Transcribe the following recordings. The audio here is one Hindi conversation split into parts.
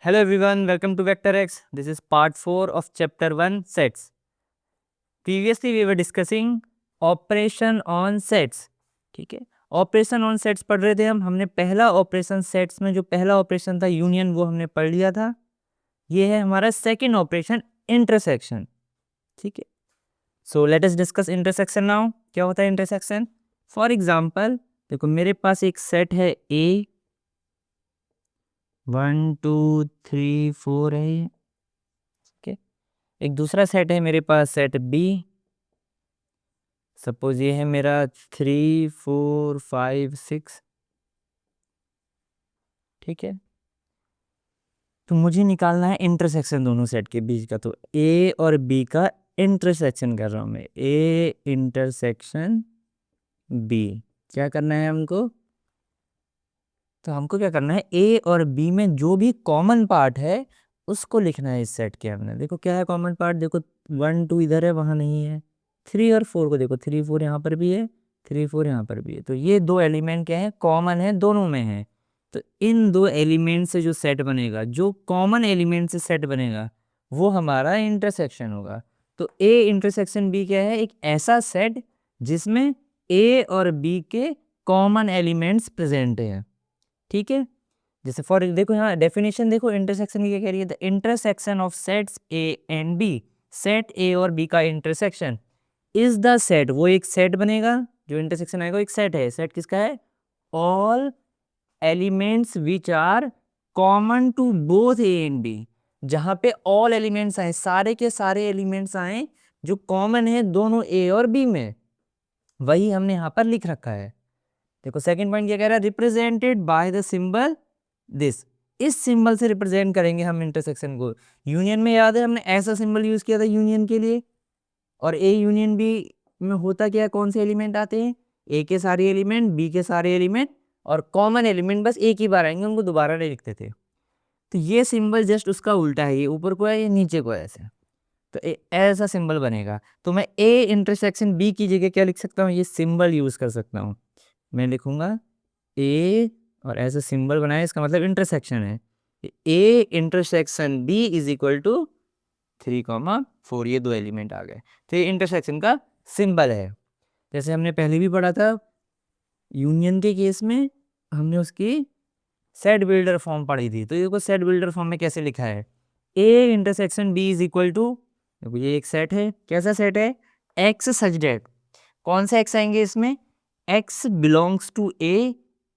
Hello everyone, welcome to Vector X. This is part 4 of chapter 1 sets. Previously we were discussing operation on sets. ठीक है, ऑपरेशन ऑन सेट्स पढ़ रहे थे हमने पहला ऑपरेशन सेट्स में जो पहला ऑपरेशन था यूनियन वो हमने पढ़ लिया था। ये है हमारा सेकंड ऑपरेशन इंटरसेक्शन। ठीक है, so let us discuss intersection now. क्या होता है इंटरसेक्शन? फॉर एग्जांपल देखो मेरे पास एक सेट है ए 1 2 3 4 है ये। ठीक है, एक दूसरा सेट है मेरे पास सेट बी, सपोज ये है मेरा 3 4 5 6। ठीक है, तो मुझे निकालना है इंटरसेक्शन दोनों सेट के बीच का। तो ए और बी का इंटरसेक्शन कर रहा हूं मैं, ए इंटरसेक्शन बी। क्या करना है हमको? तो हमको क्या करना है, ए और बी में जो भी कॉमन पार्ट है उसको लिखना है इस सेट के अंदर। देखो क्या है कॉमन पार्ट, देखो 1 2 इधर है वहां नहीं है, 3 और 4 को देखो 3 4 यहाँ पर भी है, 3 4 यहाँ पर भी है। तो ये दो एलिमेंट क्या है, कॉमन है, दोनों में है। तो इन दो एलिमेंट से जो सेट बनेगा, जो कॉमन एलिमेंट से सेट बनेगा वो हमारा इंटरसेक्शन होगा। तो ए इंटरसेक्शन बी क्या है, एक ऐसा सेट जिसमें ए और बी के कॉमन एलिमेंट्स प्रेजेंट है। ठीक है, जैसे फॉर देखो यहाँ डेफिनेशन देखो इंटरसेक्शन की क्या कह रही है, the intersection of sets A and B. Set A और बी का इंटरसेक्शन इज द सेट, वो एक सेट बनेगा, जो इंटरसेक्शन आएगा एक सेट है। सेट किसका है? All elements which are common to both A and B. जहां पे ऑल एलिमेंट्स आए, सारे के सारे एलिमेंट्स आए जो कॉमन है दोनों ए और बी में, वही हमने यहाँ पर लिख रखा है। देखो सेकंड पॉइंट क्या कह रहा है, represented by the symbol this. इस सिंबल से रिप्रेजेंट करेंगे हम इंटरसेक्शन को। यूनियन में याद है हमने ऐसा सिंबल यूज किया था यूनियन के लिए, और ए यूनियन बी में होता क्या है, कौन से एलिमेंट आते हैं, ए के सारे एलिमेंट, बी के सारे एलिमेंट, और कॉमन एलिमेंट बस एक ही बार आएंगे, उनको दोबारा नहीं लिखते थे। तो ये सिंबल जस्ट उसका उल्टा है, ये ऊपर को है ये नीचे को है ऐसे। तो ऐसा सिंबल बनेगा। तो मैं ए इंटरसेक्शन बी की जगह क्या लिख सकता हूँ, ये सिंबल यूज कर सकता हूँ। मैं लिखूंगा ए और ऐसा सिंबल बनाया, इसका मतलब इंटरसेक्शन है। A intersection B is equal to 3 4, ये दो एलिमेंट आ गए। तो ये इंटरसेक्शन का सिंबल है। जैसे हमने पहले भी पढ़ा था यूनियन के केस में, हमने उसकी सेट बिल्डर फॉर्म पढ़ी थी। तो देखो सेट बिल्डर फॉर्म में कैसे लिखा है, A intersection B is equal to, देखो ये एक सेट है, कैसा सेट है, एक्स सच डेट। कौन से एक्स आएंगे इसमें, x belongs to A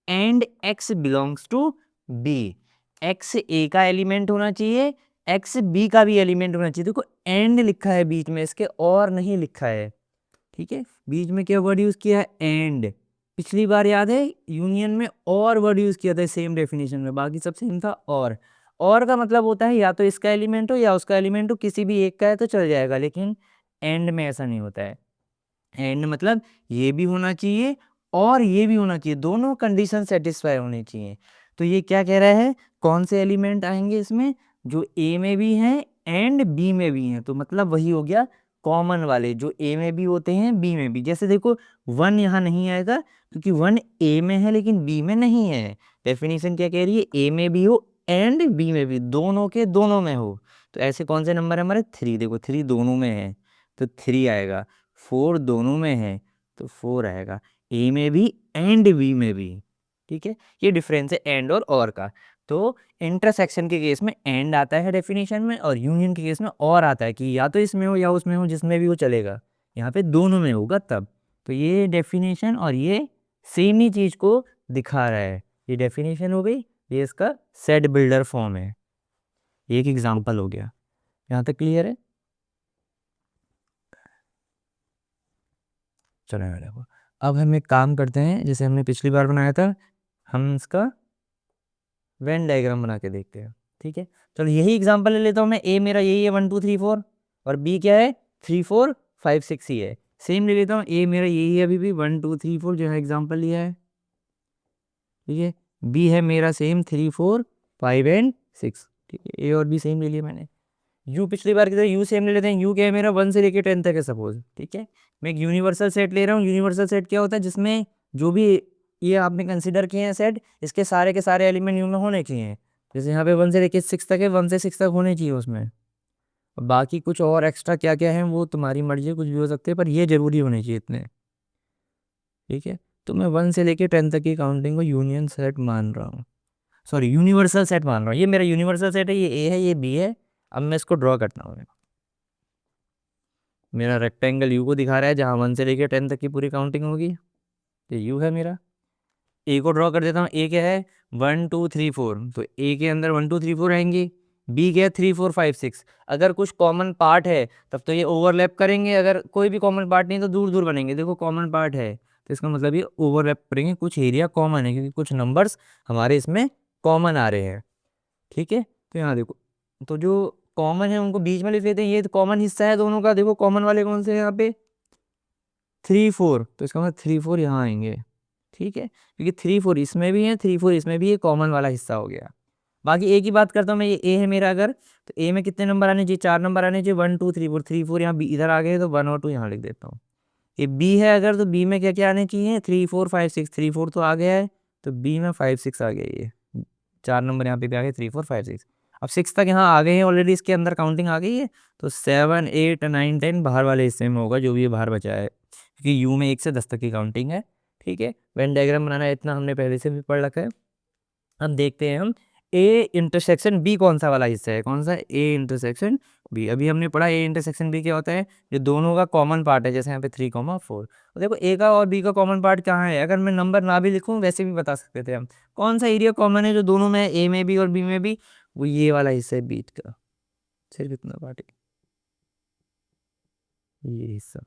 and x belongs to B. X A का एलिमेंट होना चाहिए, एक्स बी का भी एलिमेंट होना चाहिए। देखो एंड लिखा है बीच में इसके, और नहीं लिखा है। ठीक है, बीच में क्या वर्ड यूज किया है, एंड। पिछली बार याद है यूनियन में और वर्ड यूज किया था सेम डेफिनेशन में, बाकी सब सेम था। और का मतलब होता है या तो इसका एलिमेंट हो या उसका एलिमेंट हो, किसी भी एक का है तो चल जाएगा, लेकिन एंड में ऐसा नहीं होता है। एंड मतलब ये भी होना चाहिए और ये भी होना चाहिए, दोनों कंडीशन सेटिस्फाई होनी चाहिए। तो ये क्या कह रहा है, कौन से एलिमेंट आएंगे इसमें, जो ए में भी हैं एंड बी में भी हैं। तो मतलब वही हो गया कॉमन वाले, जो ए में भी होते हैं बी में भी। जैसे देखो 1 यहाँ नहीं आएगा क्योंकि 1 ए में है लेकिन बी में नहीं है। डेफिनेशन क्या कह रही है, ए में भी हो एंड बी में भी, दोनों के दोनों में हो। तो ऐसे कौन से नंबर है हमारे, 3। देखो 3 दोनों में है तो 3 आएगा, 4 दोनों में है तो 4 आएगा, ए में भी एंड बी में भी। ठीक है, ये डिफरेंस है एंड और का। तो इंटरसेक्शन के केस में एंड आता है डेफिनेशन में, और यूनियन के केस में और आता है कि या तो इसमें हो या उसमें हो, जिसमें भी वो चलेगा। यहाँ पे दोनों में होगा तब। तो ये डेफिनेशन और ये सेम ही चीज को दिखा रहा है। ये डेफिनेशन हो गई, ये इसका सेट बिल्डर फॉर्म है। एक एग्जांपल हो गया, यहाँ तक क्लियर है? चलो देखो, अब हम एक काम करते हैं, जैसे हमने पिछली बार बनाया था, हम इसका वेन डायग्राम बना के देखते हैं। ठीक है, चलो यही एग्जांपल ले लेता हूँ मैं। ए मेरा यही है 1 2 3 4, और बी क्या है 3 4 5 6 ही है। सेम ले लेता हूँ, ए मेरा यही है अभी भी 1 2 3 4 जो है एग्जांपल लिया है। ठीक है, बी है मेरा सेम 3 4 5 एंड 6। ठीक है, ए और बी सेम ले लिया मैंने। यू पिछली बार की तरह यू सेम ले लेते हैं। यू क्या है मेरा 1 से लेकर 10 तक है सपोज। ठीक है, मैं एक यूनिवर्सल सेट ले रहा हूँ। यूनिवर्सल सेट क्या होता है, जिसमें जो भी ये आपने कंसिडर किए हैं सेट, इसके सारे के सारे एलिमेंट यू में होने चाहिए। जैसे यहाँ पे 1 से लेके 6 तक है, 1 से 6 तक होने चाहिए उसमें। और बाकी कुछ और एक्स्ट्रा क्या क्या है वो तुम्हारी मर्जी है, कुछ भी हो सकते हैं, पर ये जरूरी होने चाहिए इतने। ठीक है, तो मैं 1 से लेके 10 तक की काउंटिंग को यूनियन सेट मान रहा हूँ, सॉरी यूनिवर्सल सेट मान रहा हूँ। ये मेरा यूनिवर्सल सेट है, ये ए है, ये बी है। अब मैं इसको ड्रॉ करता हूँ। मेरा रेक्टेंगल यू को दिखा रहा है जहाँ 1 से लेके 10 तक की पूरी काउंटिंग होगी। ये यू है मेरा। ए को ड्रॉ कर देता हूँ। ए क्या है, 1 2 3 4, तो ए के अंदर 1 2 3 4 आएंगी। बी क्या है, 3 4 5 6। अगर कुछ कॉमन पार्ट है तब तो ये ओवरलैप करेंगे, अगर कोई भी कॉमन पार्ट नहीं तो दूर दूर बनेंगे। देखो कॉमन पार्ट है तो इसका मतलब ये ओवरलैप करेंगे, कुछ एरिया कॉमन है क्योंकि कुछ नंबर्स हमारे इसमें कॉमन आ रहे हैं। ठीक है, तो यहाँ देखो, तो जो कॉमन है उनको बीच में लिख लेते हैं, ये कॉमन हिस्सा है दोनों का। देखो कॉमन वाले कौन से हैं यहाँ पे, 3 4, तो इसका मतलब 3 4 यहाँ आएंगे। ठीक है, क्योंकि 3 4 इसमें भी है, 3 4 इसमें भी, ये कॉमन वाला हिस्सा हो गया। बाकी ए की बात करता हूँ मैं, ये ए है मेरा। अगर तो ए में कितने नंबर आने चाहिए, 4 नंबर आने चाहिए, 1 2 3 4। 3 4 यहाँ इधर आ गए तो 1 और 2 यहाँ लिख देता हूँ। ये बी है अगर, तो बी में क्या क्या आने चाहिए, 3 4 5 6। 3 4 तो आ गया है, तो बी में 5 6 आ गया। ये 4 नंबर यहाँ पे भी आ गए, 3 4 5 6। अब 6 तक यहाँ आ गए हैं ऑलरेडी, इसके अंदर काउंटिंग आ गई है। तो 7 8 9 10 बाहर वाले हिस्से में होगा जो भी ये बाहर बचा है, क्योंकि यू में 1 से 10 तक की काउंटिंग है। ठीक है, वेन डायग्राम बनाना है इतना हमने पहले से भी पढ़ रखा है। अब देखते हैं हम ए इंटरसेक्शन बी कौन सा वाला हिस्सा है, कौन सा, ए इंटरसेक्शन बी। अभी हमने पढ़ा ए इंटरसेक्शन बी क्या होता है, जो दोनों का कॉमन पार्ट है, जैसे यहाँ पे 3 4। तो देखो ए का और बी का कॉमन पार्ट कहाँ है, अगर मैं नंबर ना भी लिखूँ वैसे भी बता सकते थे हम कौन सा एरिया कॉमन है जो दोनों में, ए में भी और बी में भी। वो ये वाला हिस्सा है बीच का, सिर्फ इतना पार्ट है, ये हिस्सा।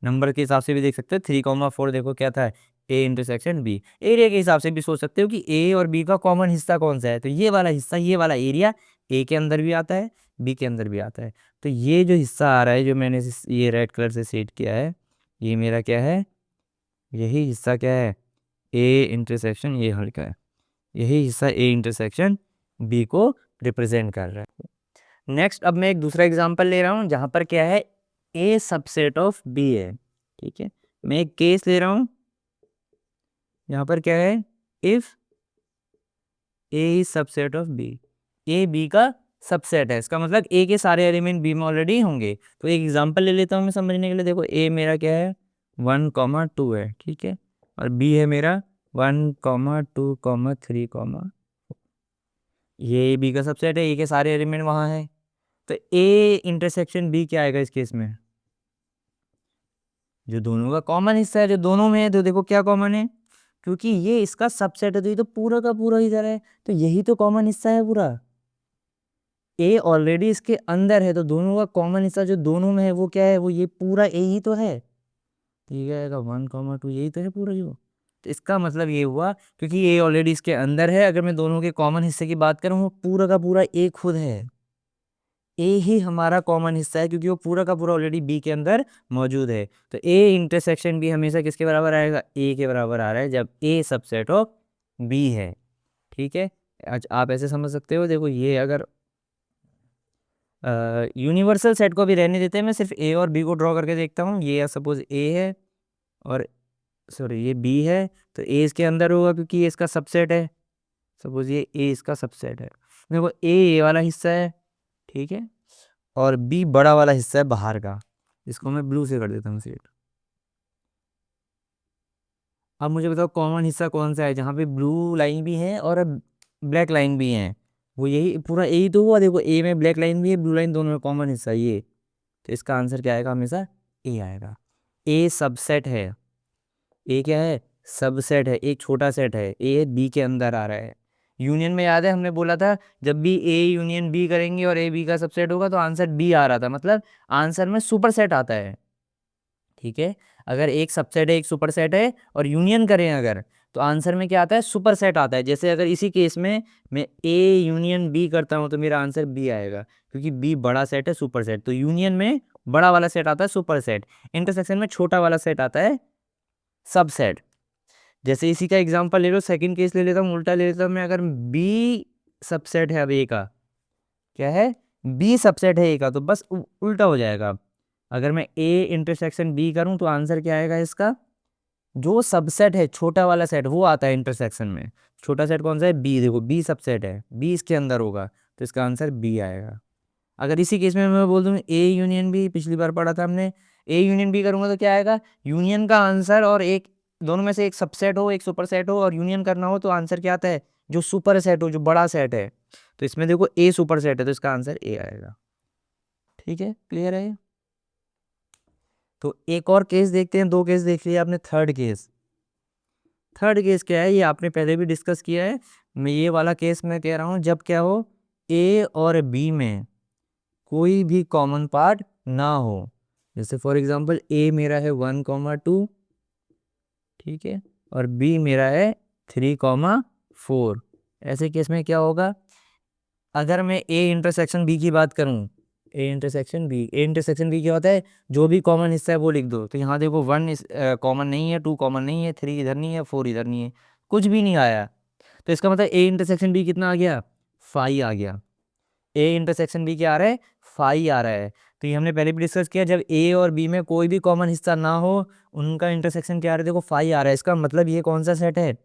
नंबर के हिसाब से भी देख सकते हैं, 3 4 देखो क्या था, ए इंटरसेक्शन बी। एरिया के हिसाब से भी सोच सकते हो कि ए और बी का कॉमन हिस्सा कौन सा है, तो ये वाला हिस्सा, ये वाला एरिया ए के अंदर भी आता है, बी के अंदर भी आता है। तो ये जो हिस्सा आ रहा है, जो मैंने ये रेड कलर से सेट किया है, ये मेरा क्या है, यही हिस्सा क्या है, ए इंटरसेक्शन, ये हल्का है, यही हिस्सा ए इंटरसेक्शन बी को रिप्रेजेंट कर रहा है। नेक्स्ट अब मैं एक दूसरा एग्जांपल ले रहा हूँ जहाँ पर क्या है, ए सबसेट ऑफ बी है। ठीक है, मैं एक केस ले रहा हूँ, यहाँ पर क्या है, if A is subset of B, A B का सबसेट है, इसका मतलब ए के सारे एलिमेंट बी में ऑलरेडी होंगे। तो एक एग्जांपल ले लेता हूँ मैं समझने के लिए। देखो ए मेरा क्या है, 1 2 है। ठीक है, और बी है मेरा 1 2 3, ये बी का सबसेट है, ए के सारे एलिमेंट वहाँ हैं। तो ए इंटरसेक्शन बी क्या आएगा इस केस में, जो दोनों का कॉमन हिस्सा है, जो दोनों में है। तो देखो क्या कॉमन है, क्योंकि ये इसका सबसेट है तो ये तो पूरा का पूरा इधर है, तो यही तो कॉमन हिस्सा है पूरा। ए ऑलरेडी इसके अंदर है, तो दोनों का कॉमन हिस्सा जो दोनों में है वो क्या है, वो ये पूरा ए ही तो है। ठीक है, 1 2 यही तो है पूरा जो। तो इसका मतलब ये हुआ, क्योंकि ए ऑलरेडी इसके अंदर है, अगर मैं दोनों के कॉमन हिस्से की बात करूँ, वो पूरा का पूरा ए खुद है। ए ही हमारा कॉमन हिस्सा है क्योंकि वो पूरा का पूरा ऑलरेडी बी के अंदर मौजूद है। तो ए इंटरसेक्शन बी हमेशा किसके बराबर आएगा, ए के बराबर आ रहा है जब ए सबसेट ऑफ बी है। ठीक है, आज आप ऐसे समझ सकते हो। देखो ये अगर यूनिवर्सल सेट को भी रहने देते हैं, मैं सिर्फ ए और बी को ड्रॉ करके देखता हूँ। ये सपोज ए है और सॉरी ये बी है, तो ए इसके अंदर होगा क्योंकि ये इसका सबसेट है। सपोज ये ए इसका सबसेट है, देखो ए वाला हिस्सा है। ठीक है, और बी बड़ा वाला हिस्सा है बाहर का, इसको मैं ब्लू से कर देता हूँ सेट। अब मुझे बताओ कॉमन हिस्सा कौन सा है जहाँ पे ब्लू लाइन भी है और ब्लैक लाइन भी है, वो यही पूरा यही तो हुआ। देखो ए में ब्लैक लाइन भी है, ब्लू लाइन, दोनों में कॉमन हिस्सा ये। तो इसका आंसर क्या आएगा, हमेशा ए आएगा। ए सबसेट है, ए क्या है, सबसेट है, एक छोटा सेट है, ए बी के अंदर आ रहा है। यूनियन में याद है हमने बोला था जब भी ए यूनियन बी करेंगे और ए बी का सबसेट होगा तो आंसर बी आ रहा था, मतलब आंसर में सुपर सेट आता है। ठीक है, अगर एक सबसेट है एक सुपर सेट है और यूनियन करें अगर, तो आंसर में क्या आता है, सुपर सेट आता है। जैसे अगर इसी केस में मैं ए यूनियन बी करता हूं तो मेरा आंसर बी आएगा, क्योंकि बी बड़ा सेट है, सुपर सेट। तो यूनियन में बड़ा वाला सेट आता है सुपर सेट, इंटरसेक्शन में छोटा वाला सेट आता है सबसेट। जैसे इसी का एग्जांपल ले लो, सेकंड केस ले लेता हूँ, उल्टा ले लेता हूँ मैं। अगर बी सबसेट है अब ए का, क्या है, बी सबसेट है ए का, तो बस उल्टा हो जाएगा। अगर मैं ए इंटरसेक्शन बी करूं तो आंसर क्या आएगा इसका, जो सबसेट है छोटा वाला सेट वो आता है इंटरसेक्शन में। छोटा सेट कौन सा है? बी। देखो बी सबसेट है, बी इसके अंदर होगा, तो इसका आंसर बी आएगा। अगर इसी केस में मैं बोल दूं ए यूनियन बी, पिछली बार पढ़ा था हमने, ए यूनियन बी करूंगा तो क्या आएगा? यूनियन का आंसर, और एक दोनों में से एक सबसेट हो एक सुपर सेट हो और यूनियन करना हो तो आंसर क्या आता है? जो सुपर सेट हो, जो बड़ा सेट है। तो इसमें देखो ए सुपर सेट है तो इसका आंसर ए आएगा। ठीक है, क्लियर है ये? तो एक और केस देखते हैं, दो केस देख लिया आपने, थर्ड केस। थर्ड केस क्या है? ये आपने पहले भी डिस्कस किया है। मैं ये वाला केस मैं कह रहा हूं जब क्या हो, ए और बी में कोई भी कॉमन पार्ट ना हो। जैसे फॉर एग्जांपल ए मेरा है 1,2, ठीक है, और बी मेरा है 3,4। ऐसे केस में क्या होगा? अगर मैं ए इंटरसेक्शन बी की बात करूं, A intersection B, A intersection B क्या होता है? जो भी कॉमन हिस्सा है वो लिख दो। तो यहाँ देखो 1 कॉमन नहीं है, 2 कॉमन नहीं है, 3 इधर नहीं है, 4 इधर नहीं है, कुछ भी नहीं आया। तो इसका मतलब ए इंटरसेक्शन बी कितना आ गया? 5 आ गया। ए इंटरसेक्शन बी क्या आ रहा है? 5 आ रहा है। तो ये हमने पहले भी डिस्कस किया, जब ए और बी में कोई भी कॉमन हिस्सा ना हो उनका इंटरसेक्शन क्या आ रहा है? देखो 5 आ रहा है। इसका मतलब ये कौन सा सेट है?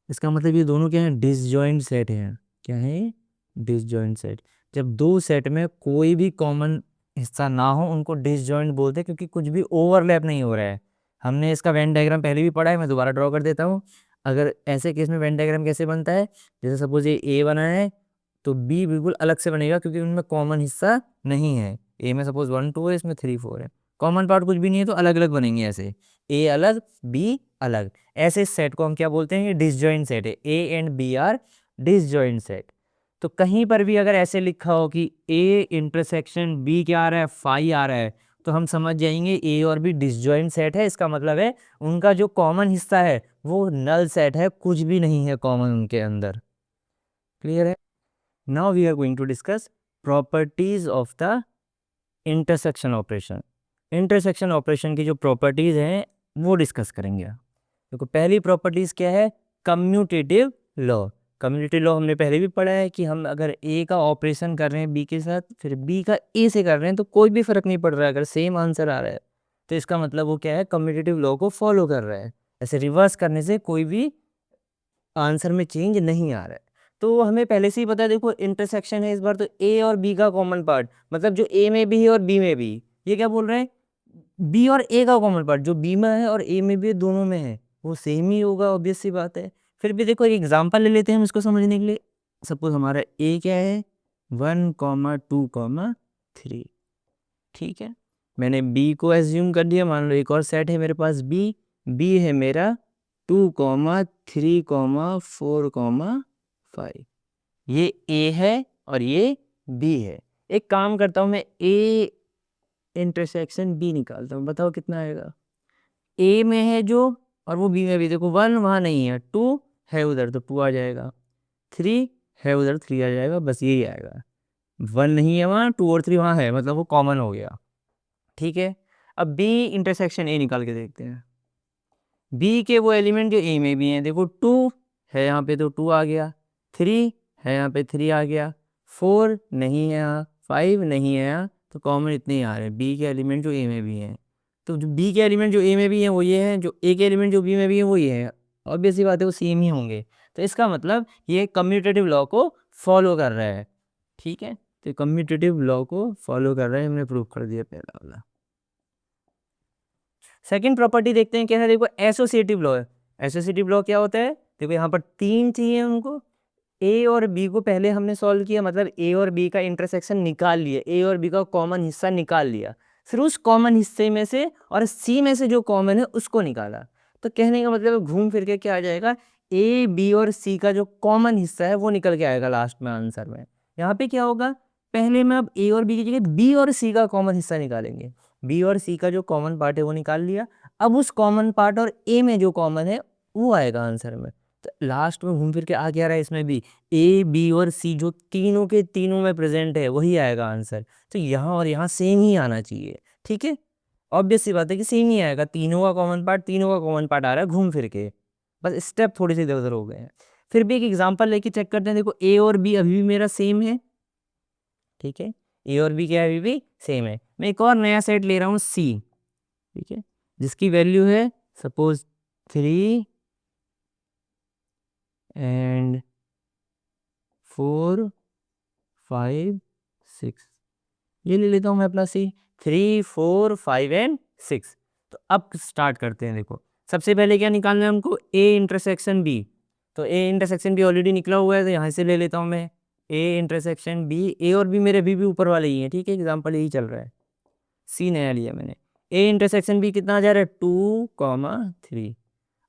इसका मतलब ये दोनों क्या है? डिसजॉइंट सेट है। क्या है? Disjoint set. जब दो सेट में कोई भी कॉमन हिस्सा ना हो उनको डिसजॉइंट बोलते हैं, क्योंकि कुछ भी ओवरलैप नहीं हो रहा है। हमने इसका वेन डायग्राम पहले भी पढ़ा है, मैं दोबारा ड्रॉ कर देता हूँ। अगर ऐसे केस में वेन डायग्राम कैसे बनता है? जैसे सपोज ये ए बना है तो बी बिल्कुल अलग से बनेगा, क्योंकि उनमें कॉमन हिस्सा नहीं है। ए में सपोज 1,2 है, इसमें 3,4 है, कॉमन पार्ट कुछ भी नहीं है, तो अलग अलग बनेंगे ऐसे, ए अलग बी अलग। ऐसे सेट को हम क्या बोलते हैं? ये डिसजॉइंट सेट है। A and B are disjoint set. तो कहीं पर भी अगर ऐसे लिखा हो कि ए इंटरसेक्शन बी क्या आ रहा है? 5 आ रहा है, तो हम समझ जाएंगे ए और बी डिसजॉइंट सेट है। इसका मतलब है उनका जो कॉमन हिस्सा है वो नल सेट है, कुछ भी नहीं है कॉमन उनके अंदर। क्लियर है? Now we are going to discuss properties of the intersection operation. Intersection operation की जो प्रॉपर्टीज हैं वो डिस्कस करेंगे। देखो पहली प्रॉपर्टीज क्या है? Commutative law. कम्यूटेटिव लॉ हमने पहले भी पढ़ा है कि हम अगर ए का ऑपरेशन कर रहे हैं बी के साथ, फिर बी का ए से कर रहे हैं, तो कोई भी फर्क नहीं पड़ रहा है, अगर सेम आंसर आ रहा है तो इसका मतलब वो क्या है? कम्यूटेटिव लॉ को फॉलो कर रहा है। ऐसे रिवर्स करने से कोई भी आंसर में चेंज नहीं आ रहा है। तो हमें पहले से ही पता है, देखो इंटरसेक्शन है इस बार, तो ए और बी का कॉमन पार्ट, मतलब जो ए में भी है और बी में भी, ये क्या बोल रहे हैं? बी और ए का कॉमन पार्ट जो बी में है और ए में भी है, दोनों में है, वो सेम ही होगा, ऑब्वियस सी बात है। फिर भी देखो एक एग्जांपल ले लेते हैं हम इसको समझने के लिए। सपोज हमारा ए क्या है? 1,2,3। ठीक है, मैंने बी को एज्यूम कर दिया। मान लो एक और सेट है मेरे पास बी, बी है मेरा 2,3,4,5। ये ए है और ये बी है। एक काम करता हूँ, मैं ए इंटरसेक्शन बी निकालता हूँ, बताओ कितना आएगा? ए में है जो, और वो बी में भी, देखो 1 वहाँ नहीं है, 2 है उधर तो 2 आ जाएगा, 3 है उधर 3 आ जाएगा, बस यही आएगा। 1 नहीं है वहाँ, 2 और 3 वहाँ है, मतलब वो कॉमन हो गया। ठीक है, अब बी इंटरसेक्शन ए निकाल के देखते हैं। बी के वो एलिमेंट जो ए में भी हैं, देखो 2 है यहाँ पे तो 2 आ गया, 3 है यहाँ पे 3 आ गया, 4 नहीं है यहाँ, 5 नहीं है यहाँ, तो कॉमन इतने ही आ रहे हैं बी के एलिमेंट जो ए में भी हैं। तो जो बी के एलिमेंट जो ए में भी हैं वो ये हैं, जो ए के एलिमेंट जो बी में भी हैं वो ये हैं। ऑब्वियस सी बात है वो सेम ही होंगे। तो इसका मतलब ये कम्यूटेटिव लॉ को फॉलो कर रहा है। ठीक है, तो कम्यूटेटिव लॉ को फॉलो कर रहा है, हमने प्रूव कर दिया पहला वाला। सेकंड प्रॉपर्टी देखते हैं क्या है? देखो एसोसिएटिव लॉ है। एसोसिएटिव लॉ क्या होता है? देखो यहाँ पर 3 चाहिए हमको, ए और बी को पहले हमने सॉल्व किया, मतलब ए और बी का इंटरसेक्शन निकाल लिया, ए और बी का कॉमन हिस्सा निकाल लिया, फिर उस कॉमन हिस्से में से और सी में से जो कॉमन है उसको निकाला। तो कहने का मतलब घूम फिर के क्या आ जाएगा? ए बी और सी का जो कॉमन हिस्सा है वो निकल के आएगा लास्ट में आंसर में। यहाँ पे क्या होगा? पहले में अब ए और बी की जगह बी और सी का कॉमन हिस्सा निकालेंगे। बी और सी का जो कॉमन पार्ट है वो निकाल लिया, अब उस कॉमन पार्ट और ए में जो कॉमन है वो आएगा आंसर में। तो लास्ट में घूम फिर के आ क्या रहा है? इसमें भी ए बी और सी जो तीनों के तीनों में प्रेजेंट है वही आएगा आंसर। तो यहाँ और यहाँ सेम ही आना चाहिए। ठीक है, ऑब्वियस सी बात है कि सेम ही आएगा, तीनों का कॉमन पार्ट, तीनों का कॉमन पार्ट आ रहा है घूम फिर के, बस स्टेप थोड़ी सी इधर उधर हो गए हैं। फिर भी एक एग्जांपल लेके चेक करते हैं। देखो ए और बी अभी भी मेरा सेम है। ठीक है, ए और बी क्या है? अभी भी सेम है। मैं एक और नया सेट ले रहा हूँ सी, ठीक है, जिसकी वैल्यू है सपोज 3 and 4 5 6, ये ले लेता हूँ मैं अपना सी। 3 4 5 एंड 6। तो अब स्टार्ट करते हैं। देखो सबसे पहले क्या निकालना है हमको, ए इंटरसेक्शन बी। तो ए इंटरसेक्शन बी ऑलरेडी निकला हुआ है, तो यहाँ से ले लेता हूँ मैं ए इंटरसेक्शन बी। ए और बी मेरे भी ऊपर वाले ही हैं, ठीक है, एग्जाम्पल यही चल रहा है। सी नया लिया मैंने। ए इंटरसेक्शन बी कितना आ जा रहा है, 2, 3।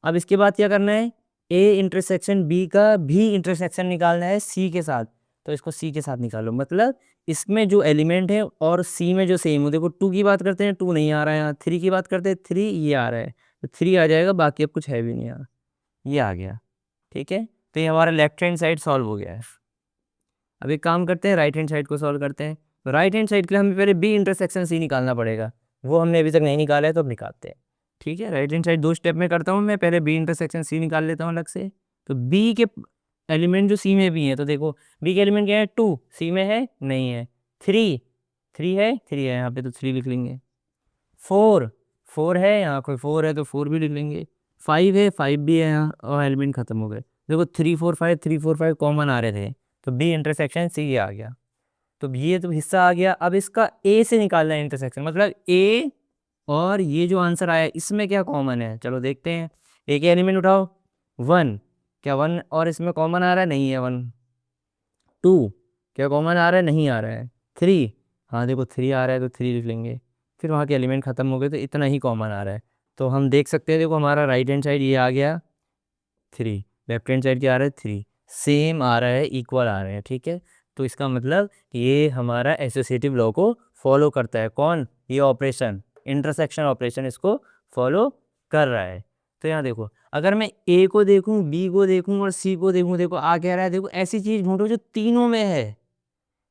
अब इसके बाद क्या करना है, ए इंटरसेक्शन बी का भी इंटरसेक्शन निकालना है सी के साथ। तो इसको सी के साथ निकालो, मतलब इसमें जो एलिमेंट है और सी में जो सेम हो। देखो 2 की बात करते हैं, 2 नहीं आ रहा है यहाँ। 3 की बात करते हैं, 3 ये आ रहा है, तो 3 आ जाएगा, बाकी अब कुछ है भी नहीं यहाँ, ये आ गया। ठीक है, तो ये हमारा लेफ्ट हैंड साइड सॉल्व हो गया है। अब एक काम करते हैं, राइट हैंड साइड को सॉल्व करते हैं। तो राइट हैंड साइड के लिए हमें पहले बी इंटरसेक्शन सी निकालना पड़ेगा, वो हमने अभी तक नहीं निकाला है, तो अब निकालते हैं। ठीक है, राइट हैंड साइड 2 स्टेप में करता हूँ मैं। पहले बी इंटरसेक्शन सी निकाल लेता हूँ अलग से। तो बी के एलिमेंट जो सी में भी है, तो देखो बी के एलिमेंट क्या है, 2 सी में है नहीं है। 3 3 है, 3 है यहाँ पे, तो 3 लिख लेंगे। 4 4 है यहाँ, कोई 4 है तो 4 भी लिख लेंगे। 5 है, 5 भी है यहाँ, और एलिमेंट खत्म हो गए। देखो 3 4 5 3 4 5 कॉमन आ रहे थे, तो बी इंटरसेक्शन सी आ गया। तो ये तो हिस्सा आ गया। अब इसका ए से निकालना है इंटरसेक्शन, मतलब ए और ये जो आंसर आया इसमें क्या कॉमन है, चलो देखते हैं। ए के एलिमेंट उठाओ, 1, क्या 1 और इसमें कॉमन आ रहा है, नहीं है 1। 2 क्या कॉमन आ रहा है, नहीं आ रहा है। 3 हाँ देखो 3 आ रहा है, तो 3 लिख लेंगे। फिर वहाँ के एलिमेंट खत्म हो गए, तो इतना ही कॉमन आ रहा है। तो हम देख सकते हैं, देखो हमारा राइट हैंड साइड ये आ गया 3, लेफ्ट हैंड साइड क्या आ रहा है 3, सेम आ रहा है, इक्वल आ रहे हैं। ठीक है, तो इसका मतलब ये हमारा एसोसिएटिव लॉ को फॉलो करता है। कौन, ये ऑपरेशन, इंटरसेक्शन ऑपरेशन इसको फॉलो कर रहा है। तो यहाँ देखो, अगर मैं ए को देखूँ, बी को देखूँ और सी को देखूँ, देखो आ क्या रहा है, देखो ऐसी चीज़ ढूंढो जो तीनों में है,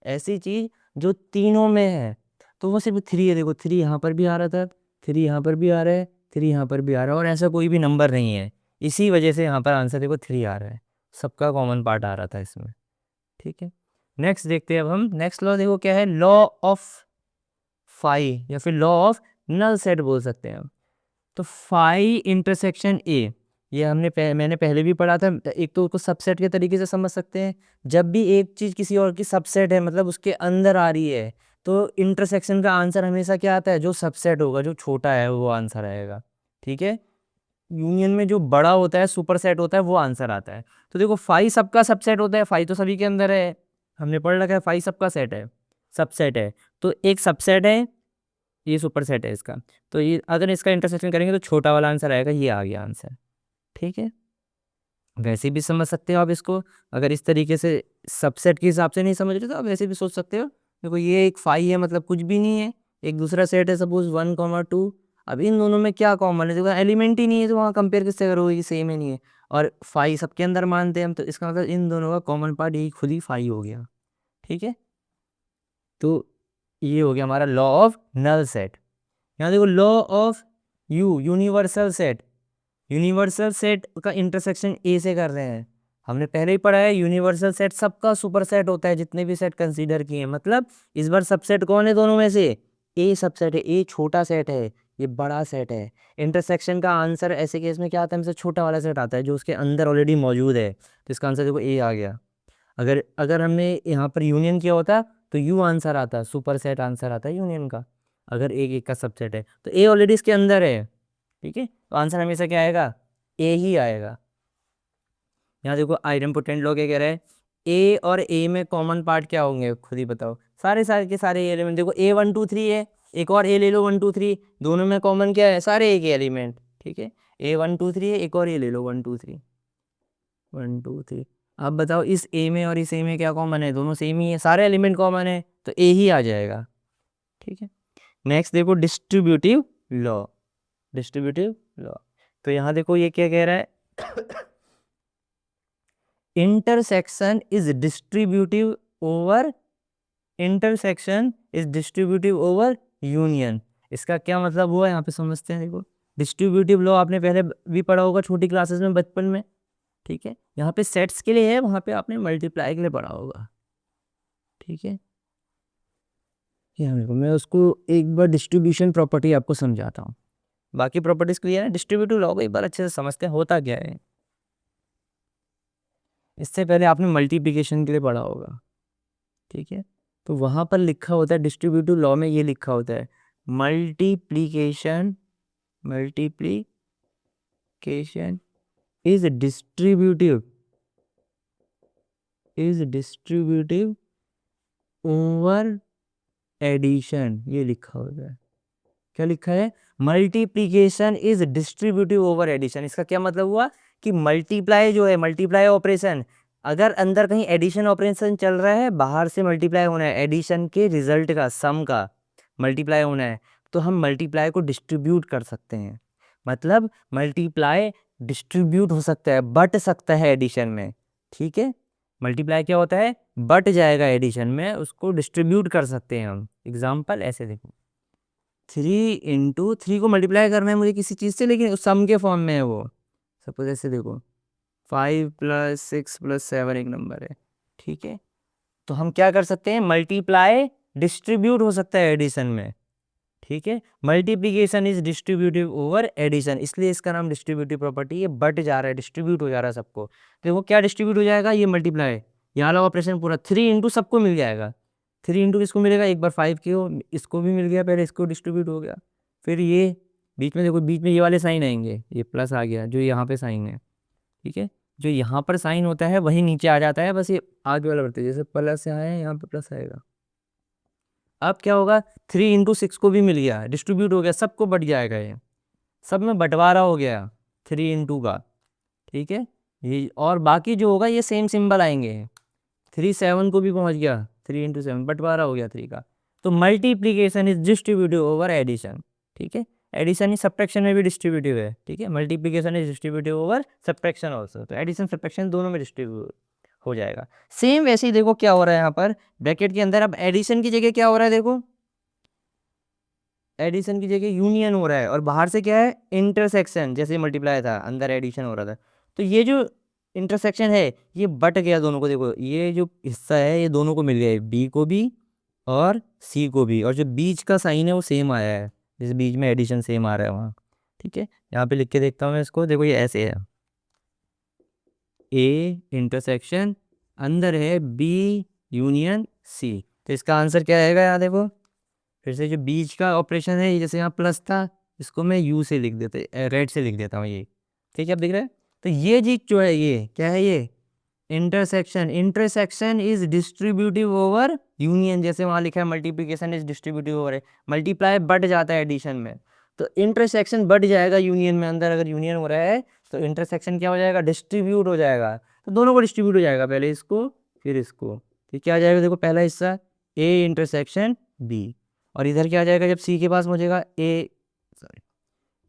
ऐसी चीज़ जो तीनों में है। तो वो सिर्फ 3 है। देखो 3 यहाँ पर भी आ रहा था, 3 यहाँ पर भी आ रहा है, 3 यहाँ पर भी आ रहा है, और ऐसा कोई भी नंबर नहीं है। इसी वजह से यहाँ पर आंसर देखो 3 आ रहा है, सबका कॉमन पार्ट आ रहा था इसमें। ठीक है, नेक्स्ट देखते हैं अब हम। नेक्स्ट लॉ देखो क्या है, लॉ ऑफ फाई, या फिर लॉ ऑफ नल सेट बोल सकते हैं हम। तो फाई इंटरसेक्शन ए, ये मैंने पहले भी पढ़ा था। एक तो उसको सबसेट के तरीके से समझ सकते हैं, जब भी एक चीज़ किसी और की सबसेट है, मतलब उसके अंदर आ रही है, तो इंटरसेक्शन का आंसर हमेशा क्या आता है, जो सबसेट होगा, जो छोटा है वो आंसर आएगा। ठीक है, यूनियन में जो बड़ा होता है, सुपर सेट होता है, वो आंसर आता है। तो देखो फाई सबका सबसेट होता है, फाई तो सभी के अंदर है, हमने पढ़ रखा है, फाई सबका सेट है, सबसेट है। तो एक सबसेट है, ये सुपर सेट है इसका। तो ये अगर इसका इंटरसेक्शन करेंगे तो छोटा वाला आंसर आएगा, ये आ गया आंसर। ठीक है, वैसे भी समझ सकते हो आप इसको। अगर इस तरीके से सबसेट के हिसाब से नहीं समझ रहे, तो आप वैसे भी सोच सकते हो। देखो ये एक फाई है, मतलब कुछ भी नहीं है। एक दूसरा सेट है, सपोज 1, 2। अब इन दोनों में क्या कॉमन है, देखो एलिमेंट ही नहीं है, तो वहाँ कंपेयर किससे करोगे, ये सेम ही नहीं है। और फाई सबके अंदर मानते हैं हम, तो इसका मतलब इन दोनों का कॉमन पार्ट यही खुद ही फाई हो गया। ठीक है, तो ये हो गया हमारा लॉ ऑफ नल सेट। यहाँ देखो law of universal set. Universal set का इंटरसेक्शन ए से कर रहे हैं। हमने पहले ही पढ़ा है, यूनिवर्सल सेट सबका सुपर सेट होता है, जितने भी सेट कंसीडर किए हैं। मतलब इस बार सबसेट कौन है दोनों में से, ए सबसेट है, ए छोटा सेट है, ये बड़ा सेट है। इंटरसेक्शन का आंसर ऐसे केस में क्या आता है, हमसे छोटा वाला सेट आता है, जो उसके अंदर ऑलरेडी मौजूद है। तो इसका आंसर देखो ए आ गया। अगर अगर हमने यहाँ पर यूनियन किया होता, तो यू आंसर आता, सुपर सेट आंसर आता है यूनियन का। अगर एक एक का सबसेट है, तो ए ऑलरेडी इसके अंदर है। ठीक है, तो आंसर हमेशा क्या आएगा, ए ही आएगा। यहाँ देखो आइडेम्पोटेंट लॉ क्या कह रहा है, ए और ए में कॉमन पार्ट क्या होंगे, खुद ही बताओ। सारे सारे के सारे एलिमेंट, देखो ए 1 2 3 है, एक और ए ले लो 1 2 3, दोनों में कॉमन क्या है, सारे ए के एलिमेंट। ठीक है, ए 1 2 3 है, एक और ए ले लो 1 2 3, 1 2 3। अब बताओ इस ए में और इस ए में क्या कॉमन है, दोनों सेम ही है, सारे एलिमेंट कॉमन है, तो ए ही आ जाएगा। ठीक है, नेक्स्ट देखो डिस्ट्रीब्यूटिव लॉ। डिस्ट्रीब्यूटिव लॉ, तो यहाँ देखो ये क्या कह रहा है, intersection is distributive over, intersection is distributive over union. इसका क्या मतलब हुआ, यहाँ पे समझते हैं। देखो डिस्ट्रीब्यूटिव लॉ आपने पहले भी पढ़ा होगा छोटी क्लासेस में, बचपन में। ठीक है, यहाँ पे सेट्स के लिए है, वहाँ पे आपने मल्टीप्लाई के लिए पढ़ा होगा। ठीक है, यहाँ देखो मैं उसको एक बार डिस्ट्रीब्यूशन प्रॉपर्टी आपको समझाता हूँ। बाकी प्रॉपर्टीज क्लियर है। डिस्ट्रीब्यूटिव लॉ को एक बार अच्छे से समझते हैं होता क्या है। इससे पहले आपने मल्टीप्लिकेशन के लिए पढ़ा होगा, ठीक है, तो वहां पर लिखा होता है डिस्ट्रीब्यूटिव लॉ में, ये लिखा होता है multiplication is distributive over addition, ये लिखा होता है। क्या लिखा है? Multiplication is distributive over addition. इसका क्या मतलब हुआ कि मल्टीप्लाई जो है, मल्टीप्लाई ऑपरेशन, अगर अंदर कहीं एडिशन ऑपरेशन चल रहा है, बाहर से मल्टीप्लाई होना है, एडिशन के रिजल्ट का, सम का मल्टीप्लाई होना है, तो हम मल्टीप्लाई को डिस्ट्रीब्यूट कर सकते हैं। मतलब मल्टीप्लाई डिस्ट्रीब्यूट हो सकता है, बट सकता है एडिशन में, ठीक है। मल्टीप्लाई क्या होता है? बट जाएगा एडिशन में, उसको डिस्ट्रीब्यूट कर सकते हैं हम। एग्जाम्पल ऐसे देखो, 3 को मल्टीप्लाई करना है मुझे किसी चीज़ से, लेकिन सम के फॉर्म में है वो। सपोज ऐसे देखो 5 + 6 + 7 एक नंबर है, ठीक है, तो हम क्या कर सकते हैं? मल्टीप्लाई डिस्ट्रीब्यूट हो सकता है एडिशन में, ठीक है। Multiplication is distributive over addition, इसलिए इसका नाम डिस्ट्रीब्यूटिव प्रॉपर्टी है। बट जा रहा है, डिस्ट्रीब्यूट हो जा रहा है सबको। देखो क्या डिस्ट्रीब्यूट हो जाएगा? ये मल्टीप्लाई, यहाँ वाला ऑपरेशन पूरा 3 × सबको मिल जाएगा। 3 × किसको मिलेगा? एक बार 5 को इसको भी मिल गया, पहले इसको डिस्ट्रीब्यूट हो गया। फिर ये बीच में देखो, बीच में ये वाले साइन आएंगे, ये प्लस आ गया जो यहाँ पे साइन है, ठीक है। जो यहाँ पर साइन होता है वही नीचे आ जाता है, बस ये आगे वाला बढ़ते, जैसे प्लस यहाँ है, यहाँ पे प्लस आएगा। अब क्या होगा? 3 × 6 को भी मिल गया, डिस्ट्रीब्यूट हो गया, सबको बट जाएगा, ये सब में बंटवारा हो गया 3 × का, ठीक है। ये और बाकी जो होगा ये सेम सिंबल आएंगे। 3 7 को भी पहुंच गया, 3 × 7 बंटवारा हो गया 3 का। तो multiplication is distributive over addition, ठीक है। एडिशन ही सब्ट्रैक्शन में भी डिस्ट्रीब्यूटिव है, ठीक है। Multiplication is distributive over subtraction also, तो एडिशन सब्ट्रैक्शन दोनों में डिस्ट्रीब्यूट हो जाएगा। सेम वैसे ही देखो क्या हो रहा है यहाँ पर ब्रैकेट के अंदर। अब एडिशन की जगह क्या हो रहा है? देखो एडिशन की जगह यूनियन हो रहा है, और बाहर से क्या है? इंटरसेक्शन। जैसे मल्टीप्लाई था, अंदर एडिशन हो रहा था, तो ये जो इंटरसेक्शन है ये बट गया दोनों को। देखो ये जो हिस्सा है ये दोनों को मिल गया है, बी को भी और सी को भी, और जो बीच का साइन है वो सेम आया है, जिस बीच में एडिशन सेम आ रहा है वहाँ, ठीक है। यहाँ पे लिख के देखता हूँ मैं इसको, देखो ये ऐसे है, ए इंटरसेक्शन, अंदर है बी यूनियन सी, तो इसका आंसर क्या आएगा? यहाँ देखो फिर से जो बीच का ऑपरेशन है, जैसे यहाँ प्लस था, इसको मैं यू से लिख देते, रेड से लिख देता हूँ, ये ठीक है। अब दिख रहा है? तो ये चीज जो है, ये क्या है? ये intersection is distributive over union. जैसे वहाँ लिखा है मल्टीप्लिकेशन इज डिस्ट्रीब्यूटिव ओवर है, मल्टीप्लाई बढ़ जाता है एडिशन में, तो इंटरसेक्शन बढ़ जाएगा यूनियन में। अंदर अगर यूनियन हो रहा है तो इंटरसेक्शन क्या हो जाएगा? डिस्ट्रीब्यूट हो जाएगा, तो दोनों को डिस्ट्रीब्यूट हो जाएगा, पहले इसको फिर इसको, ठीक क्या आ जाएगा? देखो पहला हिस्सा ए इंटरसेक्शन बी, और इधर क्या आ जाएगा? जब सी के पास पहुंचेगा ए, सॉरी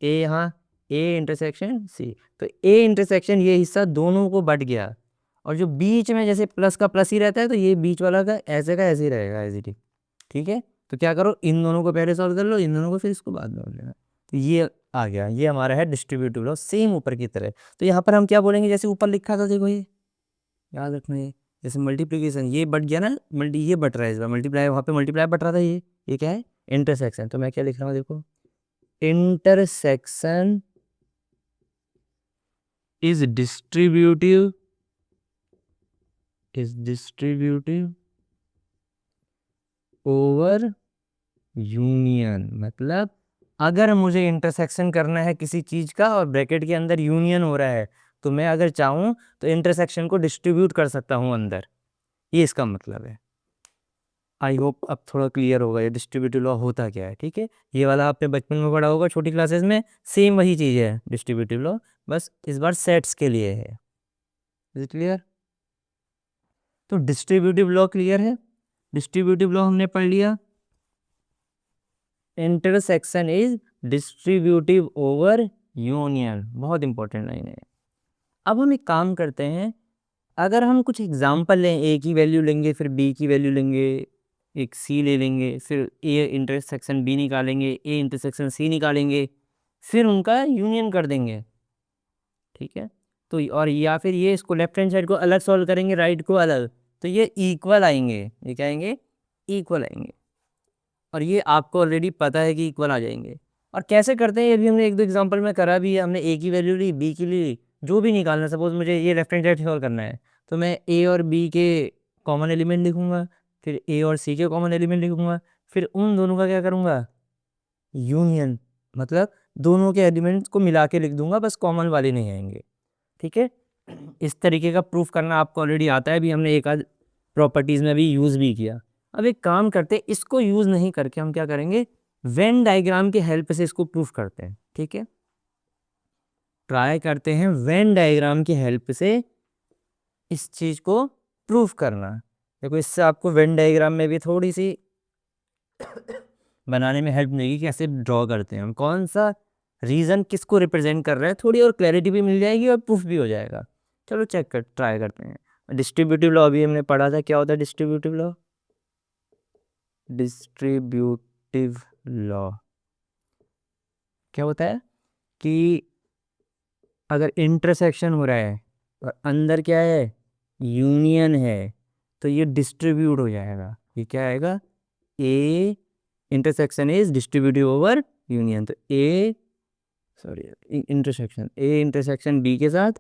ए, यहाँ ए इंटरसेक्शन सी, तो ए इंटरसेक्शन ये हिस्सा दोनों को बट गया, और जो बीच में जैसे प्लस का प्लस ही रहता है, तो ये बीच वाला का ऐसे ही रहेगा, एज इट इज, ठीक है। तो क्या करो, इन दोनों को पहले सॉल्व कर लो, इन दोनों को फिर इसको बाद में कर लेना। तो ये आ गया, ये हमारा है डिस्ट्रीब्यूटिव लॉ, सेम ऊपर की तरह। तो यहाँ पर हम क्या बोलेंगे? जैसे ऊपर लिखा था, देखो ये याद रखना, ये जैसे मल्टीप्लिकेशन ये बट गया ना, ये बट रहा है इस बार, मल्टीप्लाई वहाँ पे मल्टीप्लाई बट रहा था, ये क्या है? इंटरसेक्शन। तो मैं क्या लिख रहा हूँ? देखो intersection is distributive over union. मतलब अगर मुझे इंटरसेक्शन करना है किसी चीज का और ब्रैकेट के अंदर यूनियन हो रहा है, तो मैं अगर चाहूं तो इंटरसेक्शन को डिस्ट्रीब्यूट कर सकता हूं अंदर, ये इसका मतलब है। आई होप अब थोड़ा क्लियर होगा ये डिस्ट्रीब्यूटिव लॉ होता क्या है, ठीक है। ये वाला आपने बचपन में पढ़ा होगा छोटी क्लासेस में, सेम वही चीज़ है डिस्ट्रीब्यूटिव लॉ, बस इस बार सेट्स के लिए है। Is it clear? तो डिस्ट्रीब्यूटिव लॉ क्लियर है। डिस्ट्रीब्यूटिव लॉ हमने पढ़ लिया। Intersection is distributive over union, बहुत इंपॉर्टेंट लाइन है। अब हम एक काम करते हैं, अगर हम कुछ एग्जाम्पल लें, ए की वैल्यू लेंगे, फिर बी की वैल्यू लेंगे, एक सी ले लेंगे, फिर ए इंटरसेक्शन बी निकालेंगे, ए इंटरसेक्शन सी निकालेंगे, फिर उनका यूनियन कर देंगे, ठीक है। तो और या फिर ये इसको लेफ्ट हैंड साइड को अलग सॉल्व करेंगे, राइट को अलग, तो ये इक्वल आएंगे। ये क्या आएंगे? इक्वल आएंगे, और ये आपको ऑलरेडी पता है कि इक्वल आ जाएंगे। और कैसे करते हैं ये भी हमने एक दो एग्जांपल में करा भी है। हमने ए की वैल्यू ली, बी की ली, जो भी निकालना है, सपोज मुझे ये लेफ्ट हैंड साइड सॉल्व करना है तो मैं ए और बी के कॉमन एलिमेंट लिखूंगा, फिर ए और सी के कॉमन एलिमेंट लिखूंगा, फिर उन दोनों का क्या करूंगा, यूनियन, मतलब दोनों के एलिमेंट्स को मिला के लिख दूंगा, बस कॉमन वाले नहीं आएंगे। ठीक है, इस तरीके का प्रूफ करना आपको ऑलरेडी आता है, भी हमने एक आध प्रॉपर्टीज में भी यूज भी किया। अब एक काम करते हैं, इसको यूज नहीं करके हम क्या करेंगे, वेन डायग्राम की हेल्प से इसको प्रूफ करते हैं। ठीक है, ट्राई करते हैं वेन डायग्राम की हेल्प से इस चीज को प्रूफ करना। देखो इससे आपको वेन डायग्राम में भी थोड़ी सी बनाने में हेल्प मिलेगी, कैसे ड्रॉ करते हैं हम, कौन सा रीजन किसको रिप्रेजेंट कर रहा है, थोड़ी और क्लैरिटी भी मिल जाएगी और प्रूफ भी हो जाएगा। चलो चेक कर ट्राई करते हैं। डिस्ट्रीब्यूटिव लॉ अभी हमने पढ़ा था, क्या होता है डिस्ट्रीब्यूटिव लॉ, डिस्ट्रीब्यूटिव लॉ क्या होता है कि अगर इंटरसेक्शन हो रहा है और अंदर क्या है, यूनियन है, तो ये डिस्ट्रीब्यूट हो जाएगा। ये क्या आएगा, A intersection is distributive over union. तो A sorry intersection, A intersection B के साथ,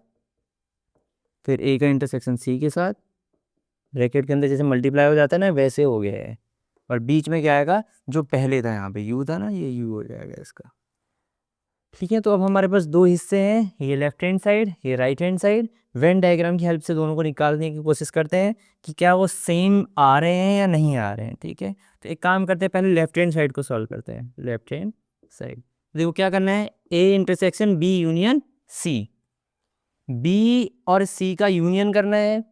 फिर ए का इंटरसेक्शन सी के साथ, ब्रैकेट के अंदर जैसे मल्टीप्लाई हो जाता है ना, वैसे हो गया है। और बीच में क्या आएगा, जो पहले था यहाँ पे यू था ना, ये यू हो जाएगा इसका। ठीक है, तो अब हमारे पास दो हिस्से हैं, ये लेफ्ट हैंड साइड, ये right hand side. Venn diagram की हेल्प से दोनों को निकालने की कोशिश करते हैं कि क्या वो सेम आ रहे हैं या नहीं आ रहे हैं। ठीक है, तो एक काम करते हैं, पहले लेफ्ट हैंड साइड को सॉल्व करते हैं। लेफ्ट हैंड साइड देखो क्या करना है, A intersection B union C, B और सी का यूनियन करना है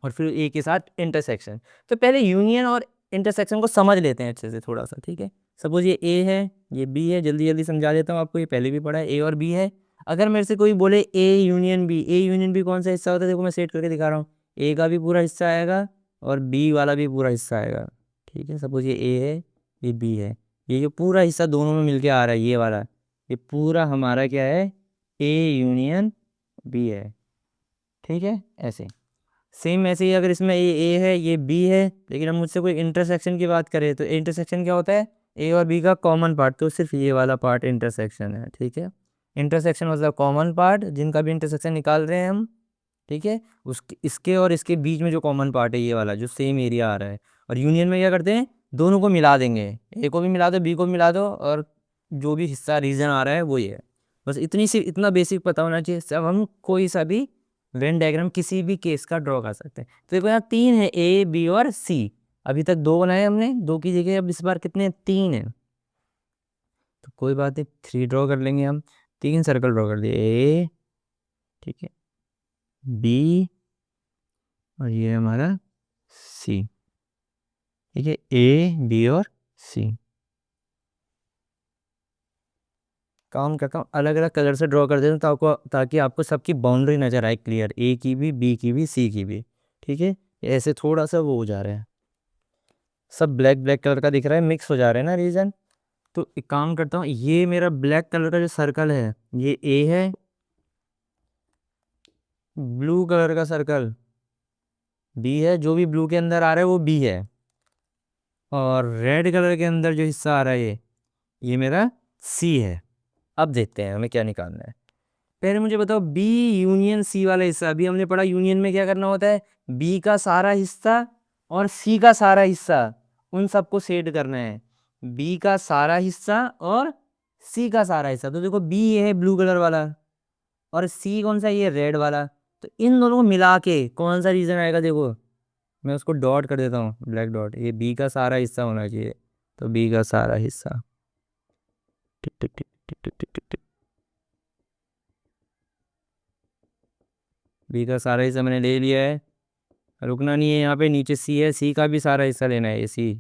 और फिर ए के साथ इंटरसेक्शन। तो पहले यूनियन और इंटरसेक्शन को समझ लेते हैं अच्छे से थोड़ा सा। ठीक है, सपोज ये ए है, ये बी है, जल्दी जल्दी समझा देता हूँ आपको, ये पहले भी पढ़ा है, ए और बी है। अगर मेरे से कोई बोले A union B, A union B कौन सा हिस्सा होता है, देखो मैं सेट करके दिखा रहा हूँ, ए का भी पूरा हिस्सा आएगा और बी वाला भी पूरा हिस्सा आएगा। ठीक है, सपोज ये ए है, ये बी है, ये जो पूरा हिस्सा दोनों में मिलके आ रहा है, ये वाला, ये पूरा हमारा क्या है, ए यूनियन बी है। ठीक है, ऐसे सेम ऐसे ही अगर इसमें ये ए है, ये बी है, लेकिन हम मुझसे कोई इंटरसेक्शन की बात करें तो इंटरसेक्शन क्या होता है, ए और बी का कॉमन पार्ट, तो सिर्फ ये वाला पार्ट इंटरसेक्शन है। ठीक है, इंटरसेक्शन मतलब कॉमन पार्ट, जिनका भी इंटरसेक्शन निकाल रहे हैं हम। ठीक है, उसके इसके और इसके बीच में जो कॉमन पार्ट है, ये वाला जो सेम एरिया आ रहा है। और यूनियन में क्या करते हैं, दोनों को मिला देंगे, ए को भी मिला दो, बी को भी मिला दो, और जो भी हिस्सा रीजन आ रहा है वो ये है। बस इतनी सी, इतना बेसिक पता होना चाहिए, सब हम कोई सा भी वेन डायग्राम किसी भी केस का ड्रॉ कर सकते हैं। तो देखो यहाँ तीन है, ए बी और सी, अभी तक दो बनाए हमने, दो की जगह अब इस बार कितने हैं, तीन है। तो कोई बात नहीं, थ्री ड्रॉ कर लेंगे हम, तीन सर्कल ड्रॉ कर दिए, ए, ठीक है, बी, और ये हमारा सी। ठीक है, ए बी और सी। काम करता हूँ अलग अलग कलर से ड्रॉ कर देता हूँ, ताकि आपको सबकी बाउंड्री नज़र आए क्लियर, ए की भी, बी की भी, सी की भी। ठीक है, ऐसे थोड़ा सा वो हो जा रहा है, सब ब्लैक ब्लैक कलर का दिख रहा है, मिक्स हो जा रहे हैं ना रीजन। तो एक काम करता हूँ, ये मेरा ब्लैक कलर का जो सर्कल है, ये ए है, ब्लू कलर का सर्कल बी है, जो भी ब्लू के अंदर आ रहा है वो बी है, और रेड कलर के अंदर जो हिस्सा आ रहा है ये मेरा सी है। अब देखते हैं हमें क्या निकालना है। पहले मुझे बताओ, बी यूनियन सी वाला हिस्सा, अभी हमने पढ़ा यूनियन में क्या करना होता है, बी का सारा हिस्सा और सी का सारा हिस्सा, उन सबको सेट करना है, बी का सारा हिस्सा और सी का सारा हिस्सा। तो देखो बी ये है ब्लू कलर वाला, और सी कौन सा, ये रेड वाला। तो इन दोनों को मिला के कौन सा रीजन आएगा, देखो मैं उसको डॉट कर देता हूँ, ब्लैक डॉट, ये बी का सारा हिस्सा होना चाहिए। तो बी का सारा हिस्सा, टिक टिक टिक टिक टिक टिक टिक टिक, बी का सारा हिस्सा मैंने ले लिया है, रुकना नहीं है यहाँ पे, नीचे सी है, सी का भी सारा हिस्सा लेना है, ये सी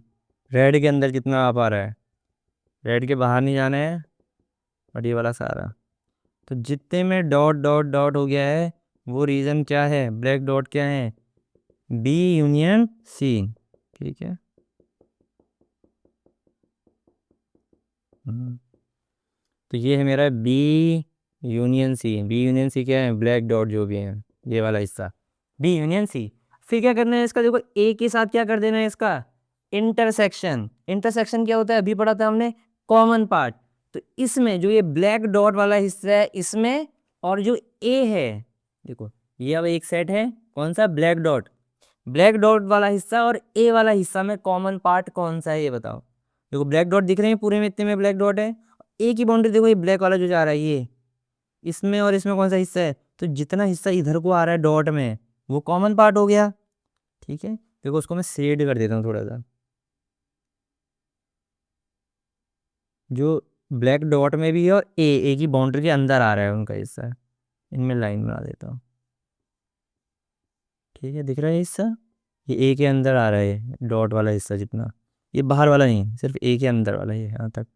रेड के अंदर जितना आ पा रहा है, रेड के बाहर नहीं जाना है, और ये वाला सारा। तो जितने में डॉट डॉट डॉट हो गया है, वो रीजन क्या है, ब्लैक डॉट क्या है, बी यूनियन सी। ठीक है, तो ये है मेरा B union C. B union C क्या है, ब्लैक डॉट जो भी है, ये वाला हिस्सा बी यूनियन सी। फिर क्या करना है इसका, देखो ए के साथ क्या कर देना है इसका, इंटरसेक्शन। इंटरसेक्शन क्या होता है, अभी पढ़ा था हमने, कॉमन पार्ट। तो इसमें जो ये ब्लैक डॉट वाला हिस्सा है इसमें, और जो ए है देखो, ये अब एक सेट है कौन सा, ब्लैक डॉट, ब्लैक डॉट वाला हिस्सा और ए वाला हिस्सा में कॉमन पार्ट कौन सा है ये बताओ। देखो ब्लैक डॉट दिख रहे हैं पूरे में, इतने में ब्लैक डॉट है, ए की बाउंड्री देखो, ये ब्लैक वाला जो जा रहा है ये इसमें, और इसमें कौन सा हिस्सा है, तो जितना हिस्सा इधर को आ रहा है डॉट में वो कॉमन पार्ट हो गया। ठीक है, देखो उसको मैं शेड कर देता हूँ थोड़ा सा, जो ब्लैक डॉट में भी है और ए की बाउंड्री के अंदर आ रहा है उनका हिस्सा, इनमें लाइन बना देता हूँ। ठीक है, दिख रहा है हिस्सा, ये ए के अंदर आ रहा है डॉट वाला हिस्सा जितना, ये बाहर वाला नहीं, सिर्फ ए के अंदर वाला, ये यहाँ तक,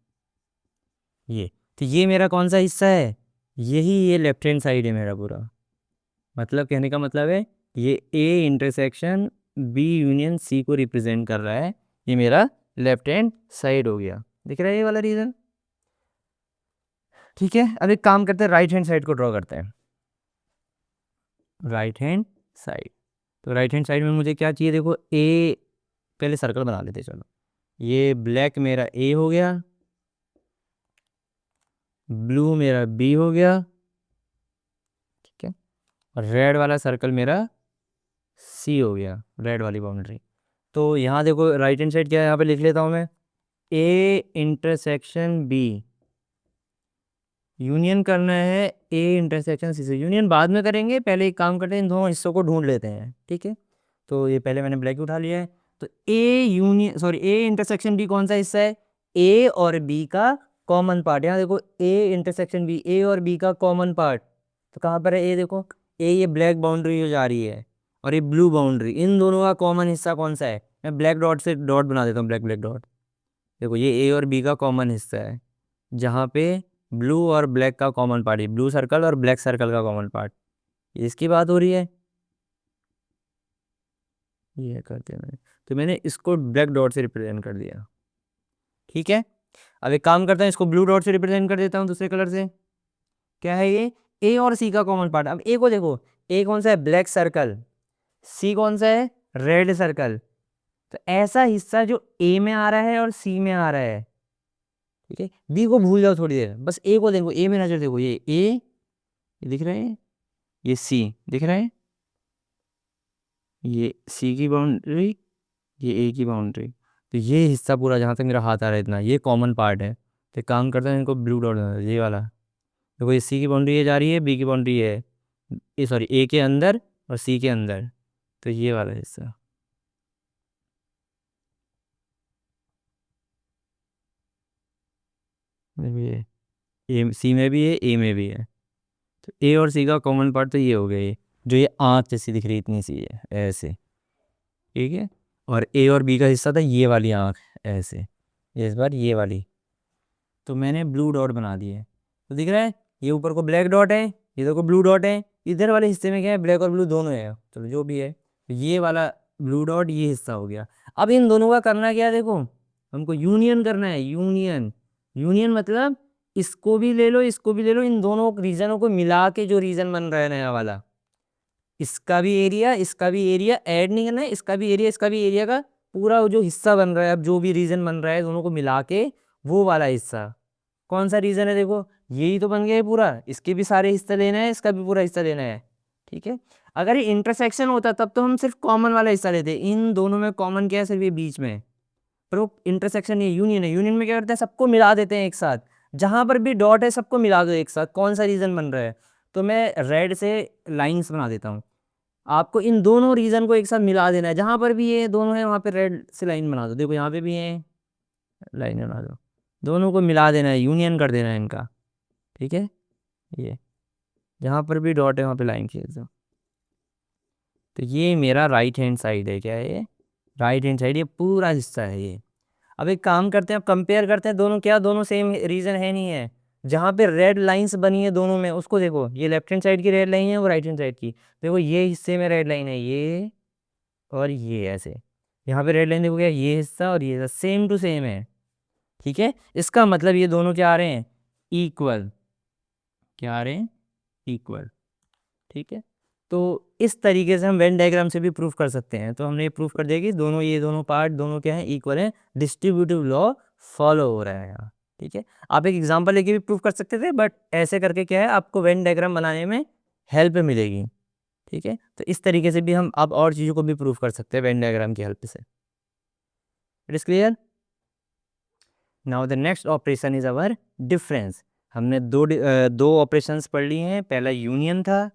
ये तो ये मेरा कौन सा हिस्सा है, यही ये लेफ्ट हैंड साइड है मेरा पूरा, मतलब कहने का मतलब है ये A intersection B union C को रिप्रेजेंट कर रहा है, ये मेरा लेफ्ट हैंड साइड हो गया। दिख रहा है ये वाला रीजन। ठीक है, अब एक काम करते हैं, राइट हैंड साइड को ड्रॉ करते हैं। राइट हैंड साइड, तो राइट हैंड साइड में मुझे क्या चाहिए, देखो ए, पहले सर्कल बना लेते हैं, चलो ये ब्लैक मेरा ए हो गया, ब्लू मेरा बी हो गया, ठीक है, और रेड वाला सर्कल मेरा सी हो गया, रेड वाली बाउंड्री। तो यहाँ देखो राइट हैंड साइड क्या है, यहाँ पे लिख लेता हूँ मैं, ए इंटरसेक्शन बी, यूनियन करना है ए इंटरसेक्शन सी से, यूनियन बाद में करेंगे, पहले एक काम करते हैं, इन दोनों हिस्सों को ढूंढ लेते हैं। ठीक है, तो ये पहले मैंने ब्लैक उठा लिया है, तो A union sorry A intersection B कौन सा हिस्सा है, ए और बी का कॉमन पार्ट, यहाँ देखो ए इंटरसेक्शन बी, ए और बी का कॉमन पार्ट, तो कहाँ पर है ए, देखो ए, ये ब्लैक बाउंड्री जो जा रही है और ये ब्लू बाउंड्री, इन दोनों का कॉमन हिस्सा कौन सा है, मैं ब्लैक डॉट से डॉट बना देता हूँ, ब्लैक ब्लैक डॉट, देखो ये ए और बी का कॉमन हिस्सा है, जहाँ पे ब्लू और ब्लैक का कॉमन पार्ट है, ब्लू सर्कल और ब्लैक सर्कल का कॉमन पार्ट, इसकी बात हो रही है, ये करते हैं मैंने, तो मैंने इसको ब्लैक डॉट से रिप्रेजेंट कर दिया। ठीक है, अब एक काम करता हूँ, इसको ब्लू डॉट से रिप्रेजेंट कर देता हूँ दूसरे कलर से, क्या है ये, ए और सी का कॉमन पार्ट। अब ए को देखो, ए कौन सा है, ब्लैक सर्कल, सी कौन सा है, रेड सर्कल, तो ऐसा हिस्सा जो ए में आ रहा है और सी में आ रहा है। ठीक है, बी को भूल जाओ थोड़ी देर, बस ए को देखो, ए में नजर देखो, ये ए, ये दिख रहा है, ये सी दिख रहा है, ये सी की बाउंड्री, ये ए की बाउंड्री, तो ये हिस्सा पूरा जहाँ तक मेरा हाथ आ रहा है इतना, ये कॉमन पार्ट है, तो काम करते हैं इनको ब्लू डॉट, ये वाला देखो, ये सी की बाउंड्री ये जा रही है, बी की बाउंड्री है, ये सॉरी ए के अंदर और सी के अंदर, तो ये वाला हिस्सा, ये ए सी में भी है, ए में भी है, तो ए और सी का कॉमन पार्ट तो ये हो गया, ये जो ये आँख जैसी दिख रही इतनी सी है ऐसे। ठीक है, और ए और बी का हिस्सा था ये वाली आँख ऐसे, इस बार ये वाली, तो मैंने ब्लू डॉट बना दिए, तो दिख रहा है ये ऊपर को ब्लैक डॉट है, इधर को ब्लू डॉट है, इधर वाले हिस्से में क्या है, ब्लैक और ब्लू दोनों है, चलो जो भी है, तो ये वाला ब्लू डॉट ये हिस्सा हो गया। अब इन दोनों का करना क्या है, देखो हमको यूनियन करना है, यूनियन, यूनियन मतलब इसको भी ले लो, इसको भी ले लो, इन दोनों रीजनों को मिला के जो रीजन बन रहा है नया वाला, इसका भी एरिया इसका भी एरिया ऐड नहीं करना है, इसका भी एरिया इसका भी एरिया का पूरा जो हिस्सा बन रहा है, अब जो भी रीजन बन रहा है दोनों को मिला के वो वाला हिस्सा, कौन सा रीजन है, देखो यही तो बन गया है पूरा, इसके भी सारे हिस्से लेना है, इसका भी पूरा हिस्सा लेना है। ठीक है, अगर ये इंटरसेक्शन होता तब तो हम सिर्फ कॉमन वाला हिस्सा लेते, इन दोनों में कॉमन क्या है, सिर्फ ये बीच में, पर वो इंटरसेक्शन ये यूनियन है, यूनियन में क्या करते हैं, सबको मिला देते हैं एक साथ, जहां पर भी डॉट है सबको मिला दो एक साथ, कौन सा रीजन बन रहा है, तो मैं रेड से लाइंस बना देता हूँ, आपको इन दोनों रीजन को एक साथ मिला देना है, जहां पर भी ये दोनों है वहां पे रेड से लाइन बना दो, देखो यहाँ पे भी है लाइन बना दो, दोनों को मिला देना है, यूनियन कर देना है इनका। ठीक है, ये जहां पर भी डॉट है वहां पे लाइन खींच दो, तो ये मेरा राइट हैंड साइड है, क्या है ये, राइट हैंड साइड, ये पूरा हिस्सा है ये। अब एक काम करते हैं, अब कंपेयर करते हैं दोनों, क्या दोनों सेम रीजन है नहीं है, जहाँ पे रेड लाइंस बनी है दोनों में, उसको देखो, ये लेफ्ट हैंड साइड की रेड लाइन है, वो राइट हैंड साइड की, देखो ये हिस्से में रेड लाइन है ये और ये ऐसे, यहाँ पे रेड लाइन देखो, क्या ये हिस्सा और ये हिस्सा सेम टू सेम है। ठीक है, इसका मतलब ये दोनों क्या आ रहे हैं, इक्वल, क्या आ रहे हैं, इक्वल। ठीक है, तो इस तरीके से हम वेन डायग्राम से भी प्रूफ कर सकते हैं, तो हमने ये प्रूफ कर दिया कि दोनों ये दोनों पार्ट दोनों क्या है, इक्वल है, डिस्ट्रीब्यूटिव लॉ फॉलो हो रहा है यहाँ। ठीक है, आप एक एग्जांपल लेके भी प्रूफ कर सकते थे, बट ऐसे करके क्या है आपको वेन डायग्राम बनाने में हेल्प मिलेगी। ठीक है, तो इस तरीके से भी हम अब और चीज़ों को भी प्रूफ कर सकते हैं वेन डायग्राम की हेल्प से। It is clear. Now the next operation is our difference. हमने दो ऑपरेशंस पढ़ लिए हैं, पहला यूनियन था,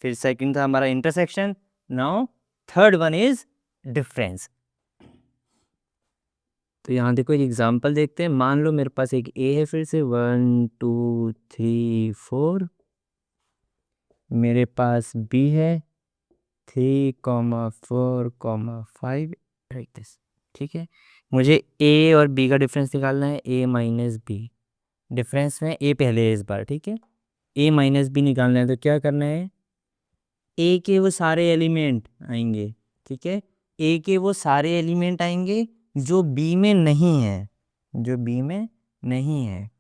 फिर सेकंड था हमारा intersection, now third one is difference. तो यहाँ देखो एक एग्जांपल देखते हैं। मान लो मेरे पास एक ए है, फिर से 1 2 3 4, मेरे पास बी है 3,4,5 लाइक दिस। ठीक है, मुझे ए और बी का डिफरेंस निकालना है, ए माइनस बी। डिफरेंस में ए पहले है इस बार। ठीक है, ए माइनस बी निकालना है, तो क्या करना है, ए के वो सारे एलिमेंट आएंगे। ठीक है, ए के वो सारे एलिमेंट आएंगे जो बी में नहीं है, जो बी में नहीं है।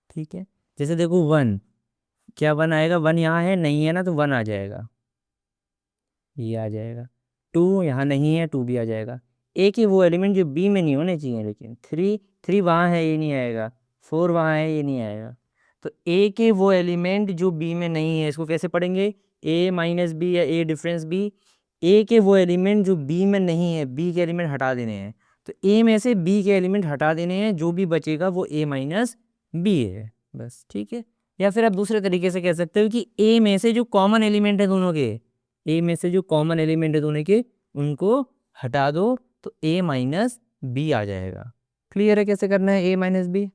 ठीक है, जैसे देखो 1, क्या 1 आएगा, 1 यहाँ है नहीं है ना, तो 1 आ जाएगा, ये आ जाएगा। 2 यहाँ नहीं है, 2 भी आ जाएगा। ए के वो एलिमेंट जो बी में नहीं होने चाहिए, लेकिन 3 वहाँ है, ये नहीं आएगा। 4 वहाँ है, ये नहीं आएगा। तो ए के वो एलिमेंट जो बी में नहीं है, इसको कैसे पढ़ेंगे, ए माइनस बी या ए डिफरेंस बी। ए के वो एलिमेंट जो बी में नहीं है, बी के एलिमेंट हटा देने हैं, तो ए में से बी के एलिमेंट हटा देने हैं, जो भी बचेगा वो ए माइनस बी है, बस। ठीक है, या फिर आप दूसरे तरीके से कह सकते हो कि ए में से जो कॉमन एलिमेंट है दोनों के, ए में से जो कॉमन एलिमेंट है दोनों के, उनको हटा दो, तो ए माइनस बी आ जाएगा। क्लियर है कैसे करना है ए माइनस बी।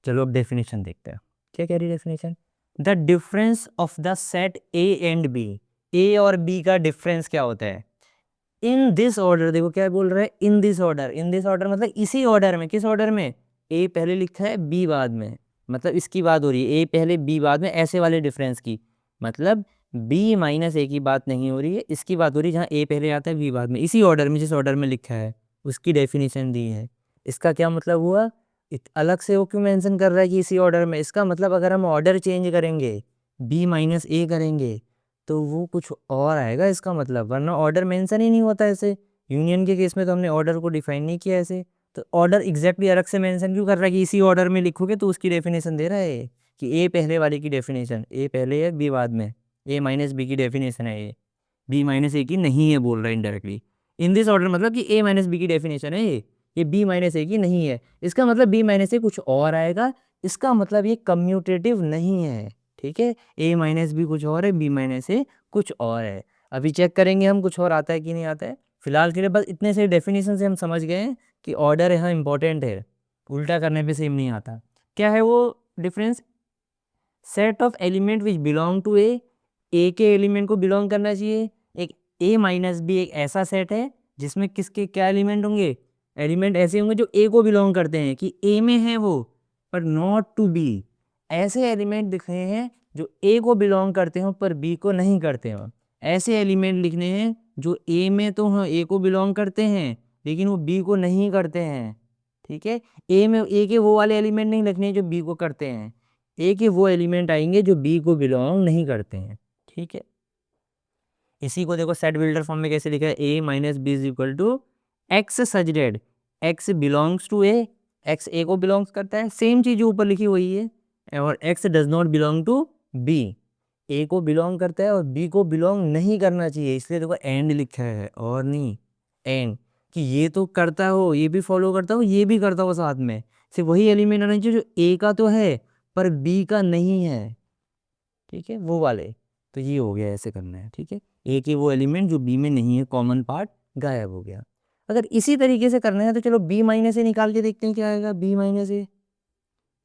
चलो अब डेफिनेशन देखते हैं, क्या कह रही है definition. The difference of the set A and B, A और बी का डिफरेंस क्या होता है, इन दिस ऑर्डर। देखो क्या बोल रहा है, in this order. In this order मतलब इसी ऑर्डर में। किस ऑर्डर में, ए पहले लिखा है बी बाद में, मतलब इसकी बात हो रही है, ए पहले बी बाद में, ऐसे वाले डिफरेंस की। मतलब बी माइनस ए की बात नहीं हो रही है, इसकी बात हो रही है जहाँ ए पहले आता है बी बाद में, इसी ऑर्डर में, जिस ऑर्डर में लिखा है उसकी डेफिनेशन दी है। इसका क्या मतलब हुआ, अलग से वो क्यों मेंशन कर रहा है कि इसी ऑर्डर में, इसका मतलब अगर हम ऑर्डर चेंज करेंगे, बी माइनस ए करेंगे, तो वो कुछ और आएगा इसका मतलब, वरना ऑर्डर मेंशन ही नहीं होता ऐसे। यूनियन के केस में तो हमने ऑर्डर को डिफाइन नहीं किया ऐसे, तो ऑर्डर एग्जैक्टली अलग से मेंशन क्यों कर रहा है कि इसी ऑर्डर में लिखोगे, तो उसकी डेफिनेशन दे रहा है कि ए पहले वाले की डेफिनेशन, ए पहले है बी बाद में, ए माइनस बी की डेफिनेशन है ये, बी माइनस ए की नहीं है बोल रहा है इनडायरेक्टली। इन दिस ऑर्डर मतलब कि ए माइनस बी की डेफिनेशन है ये बी माइनस ए की नहीं है, इसका मतलब बी माइनस ए कुछ और आएगा, इसका मतलब ये कम्यूटेटिव नहीं है। ठीक है, ए माइनस बी कुछ और है, बी माइनस ए कुछ और है। अभी चेक करेंगे हम कुछ और आता है कि नहीं आता है। फिलहाल के लिए बस इतने से डेफिनेशन से हम समझ गए हैं कि ऑर्डर यहाँ इंपॉर्टेंट है, उल्टा करने पे सेम नहीं आता। क्या है वो difference, set of element which belong to A के एलिमेंट को बिलोंग करना चाहिए। एक ए माइनस बी एक ऐसा सेट है जिसमें किसके क्या एलिमेंट होंगे, एलिमेंट ऐसे होंगे जो ए को बिलोंग करते हैं, कि ए में है वो पर नॉट टू बी। ऐसे एलिमेंट दिख रहे हैं जो ए को बिलोंग करते हो पर बी को नहीं करते हो। ऐसे एलिमेंट लिखने हैं जो ए में तो हैं, ए को बिलोंग करते हैं, लेकिन वो बी को नहीं करते हैं। ठीक है, ए में ए के वो वाले एलिमेंट नहीं लिखने हैं जो बी को करते हैं, ए के वो एलिमेंट आएंगे जो बी को बिलोंग नहीं करते हैं। ठीक है, इसी को देखो सेट बिल्डर फॉर्म में कैसे लिखा है, A minus B is equal to x such that x belongs to A, x A को बिलोंग्स करता है, सेम चीज जो ऊपर लिखी हुई है, और x does not belong to B, A को बिलोंग करता है और बी को बिलोंग नहीं करना चाहिए, इसलिए देखो एंड लिखा है और नहीं एंड, कि ये तो करता हो, ये भी फॉलो करता हो, ये भी करता हो साथ में, सिर्फ वही एलिमेंट आना चाहिए जो ए का तो है पर बी का नहीं है। ठीक है, वो वाले, तो ये हो गया, ऐसे करना है। ठीक है, ए के वो एलिमेंट जो बी में नहीं है, कॉमन पार्ट गायब हो गया। अगर इसी तरीके से करना है तो चलो बी माइनस ए निकाल के देखते हैं क्या आएगा, बी माइनस ए।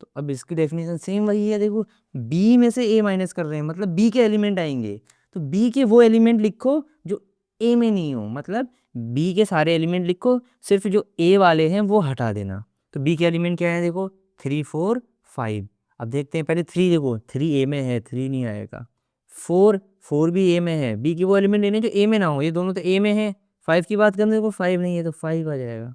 तो अब इसकी डेफिनेशन सेम वही है, देखो बी में से ए माइनस कर रहे हैं मतलब बी के एलिमेंट आएंगे, तो बी के वो एलिमेंट लिखो जो ए में नहीं हो, मतलब बी के सारे एलिमेंट लिखो, सिर्फ जो ए वाले हैं वो हटा देना। तो बी के एलिमेंट क्या है, देखो 3 4 5। अब देखते हैं पहले 3, देखो 3 ए में है, 3 नहीं आएगा। 4 भी ए में है, बी के वो एलिमेंट लेने जो ए में ना हो, ये दोनों तो ए में है। 5 की बात करने देखो 5 नहीं है, तो 5 आ जाएगा।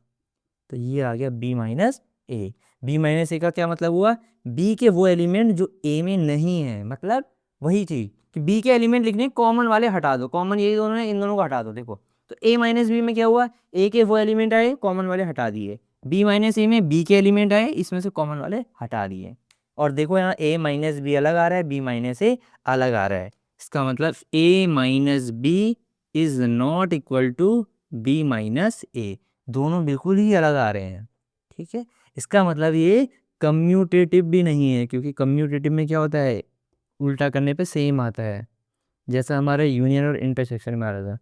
तो ये आ गया बी माइनस ए। बी माइनस ए का क्या मतलब हुआ, बी के वो एलिमेंट जो ए में नहीं है, मतलब वही चीज कि बी के एलिमेंट लिखने कॉमन वाले हटा दो, कॉमन यही दोनों है, इन दोनों को हटा दो। देखो तो ए माइनस बी में क्या हुआ, ए के वो एलिमेंट आए, कॉमन वाले हटा दिए, बी माइनस ए में बी के एलिमेंट आए, इसमें से कॉमन वाले हटा दिए। और देखो यहाँ ए माइनस बी अलग आ रहा है, बी माइनस ए अलग आ रहा है। इसका मतलब A minus B is not equal to B minus A, दोनों बिल्कुल ही अलग आ रहे हैं। ठीक है, इसका मतलब ये कम्यूटेटिव भी नहीं है, क्योंकि कम्यूटेटिव में क्या होता है, उल्टा करने पे सेम आता है, जैसा हमारे यूनियन और इंटरसेक्शन में आ रहा था।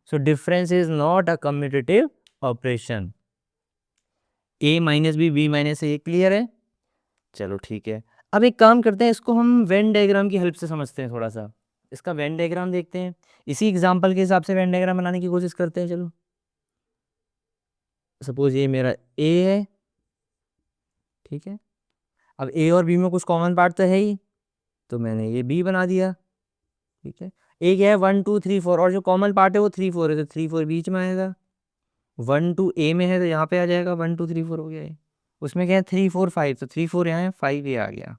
So difference is not a commutative operation. A minus B minus A clear है? चलो ठीक है, अब एक काम करते हैं, इसको हम वेन डायग्राम की हेल्प से समझते हैं थोड़ा सा। इसका वेन डायग्राम देखते हैं, इसी एग्जांपल के हिसाब से वेन डायग्राम बनाने की कोशिश करते हैं। चलो सपोज ये मेरा ए है, ठीक है। अब ए और बी में कुछ कॉमन पार्ट तो है ही, तो मैंने ये बी बना दिया। ठीक है, एक है 1 2 3 4, और जो कॉमन पार्ट है वो 3 4 है, तो 3 4 बीच में आएगा। 1 2 ए में है तो यहाँ पे आ जाएगा, 1 2 3 4 हो गया है। उसमें क्या है 3 4 5, तो 3 4 यहाँ है, 5 ये आ गया।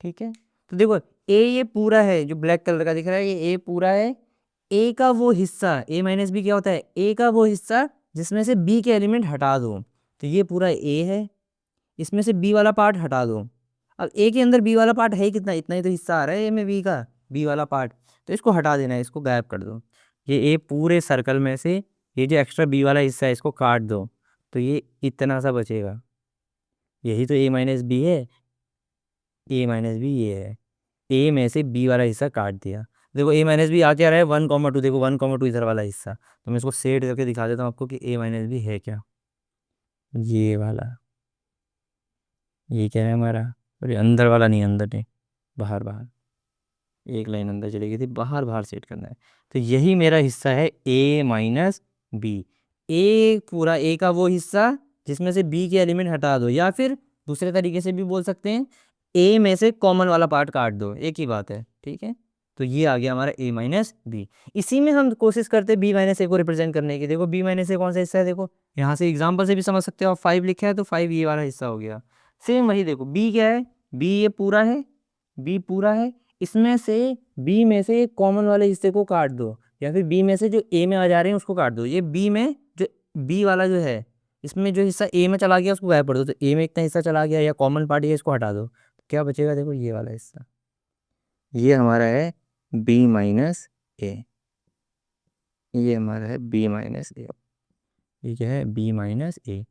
ठीक है, तो देखो ए ये पूरा है, जो ब्लैक कलर का दिख रहा है ये ए पूरा है। ए का वो हिस्सा, ए माइनस बी क्या होता है, ए का वो हिस्सा जिसमें से बी के एलिमेंट हटा दो, तो ये पूरा ए है। इसमें से बी वाला पार्ट हटा दो। अब ए के अंदर बी वाला पार्ट है ही कितना, इतना ही तो हिस्सा आ रहा है ए में बी का, बी वाला पार्ट, तो इसको हटा देना है, इसको गायब कर दो। ये ए पूरे सर्कल में से ये जो एक्स्ट्रा बी वाला हिस्सा है इसको काट दो, तो ये इतना सा बचेगा। यही तो ए माइनस बी है, ए माइनस बी ये है। ए में से बी वाला हिस्सा काट दिया। देखो ए माइनस बी आ क्या रहा है 1,2, देखो 1,2 इधर वाला हिस्सा, तो मैं इसको सेट करके दिखा देता हूँ आपको कि ए माइनस बी है क्या। ये वाला, ये क्या है हमारा, अरे अंदर वाला नहीं, अंदर नहीं, बाहर बाहर, एक लाइन अंदर चली गई थी, बाहर बाहर सेट करना है। तो यही मेरा हिस्सा है ए माइनस बी। ए पूरा ए का वो हिस्सा जिसमें से बी के एलिमेंट हटा दो, या फिर दूसरे तरीके से भी बोल सकते हैं ए में से कॉमन वाला पार्ट काट दो, एक ही बात है। ठीक है, तो ये आ गया हमारा ए माइनस बी। इसी में हम कोशिश करते हैं बी माइनस ए को रिप्रेजेंट करने की। देखो बी माइनस ए कौन सा हिस्सा है, देखो यहाँ से एग्जाम्पल से भी समझ सकते हो आप, 5 लिखा है तो 5 ये वाला हिस्सा हो गया। सेम वही देखो बी क्या है, बी ये पूरा है, बी पूरा है, इसमें से बी में से कॉमन वाले हिस्से को काट दो, या फिर बी में से जो ए में आ जा रहे हैं उसको काट दो। ये बी में जो बी वाला जो है, इसमें जो हिस्सा ए में चला गया उसको गायब कर दो, तो ए में इतना हिस्सा चला गया या कॉमन पार्ट है इसको हटा दो, तो क्या बचेगा, देखो ये वाला हिस्सा, ये हमारा है बी माइनस ए। ये हमारा है बी माइनस ए, ये क्या है बी माइनस ए,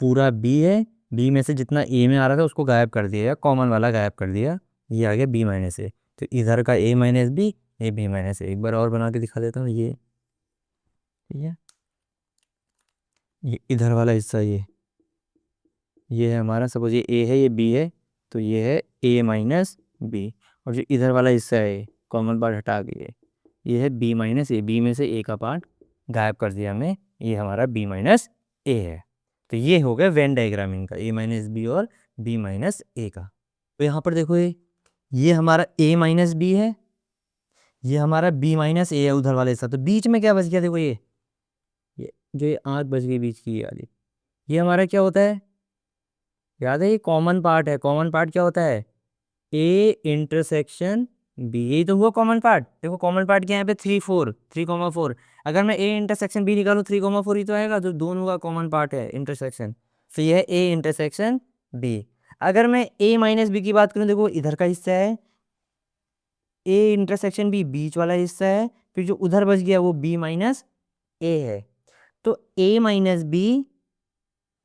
पूरा बी है, बी में से जितना ए में आ रहा था उसको गायब कर दिया या कॉमन वाला गायब कर दिया, ये आ गया बी माइनस ए। तो इधर का A minus B, A B minus A. एक बार और बना के दिखा देता हूँ, ये ठीक है, ये इधर वाला हिस्सा, ये है हमारा, सपोज ये ए है ये बी है, तो ये है ए माइनस बी। और जो इधर वाला हिस्सा है कॉमन पार्ट हटा के ये है बी माइनस ए, बी में से ए का पार्ट गायब कर दिया हमने, ये हमारा बी माइनस ए है। तो ये हो गया वेन डायग्राम इनका, ए माइनस बी और बी माइनस ए का। तो यहाँ पर देखो ये हमारा ए माइनस बी है, ये हमारा बी माइनस ए है उधर वाले हिस्सा, तो बीच में क्या बच गया, देखो ये जो ये आँख बच गई बीच की ये वाली, ये हमारा क्या होता है, याद है ये कॉमन पार्ट है। कॉमन पार्ट क्या होता है, ए इंटरसेक्शन बी, यही तो हुआ कॉमन पार्ट। देखो कॉमन पार्ट क्या है यहाँ पे 3 4, 3,4। अगर मैं ए इंटरसेक्शन बी निकालूँ 3,4 ही तो आएगा, जो दोनों का कॉमन पार्ट है इंटरसेक्शन, फिर यह है ए इंटरसेक्शन बी। अगर मैं ए माइनस बी की बात करूँ, देखो इधर का हिस्सा है, ए इंटरसेक्शन बी बीच वाला हिस्सा है, फिर जो उधर बच गया वो बी माइनस ए है। तो ए माइनस बी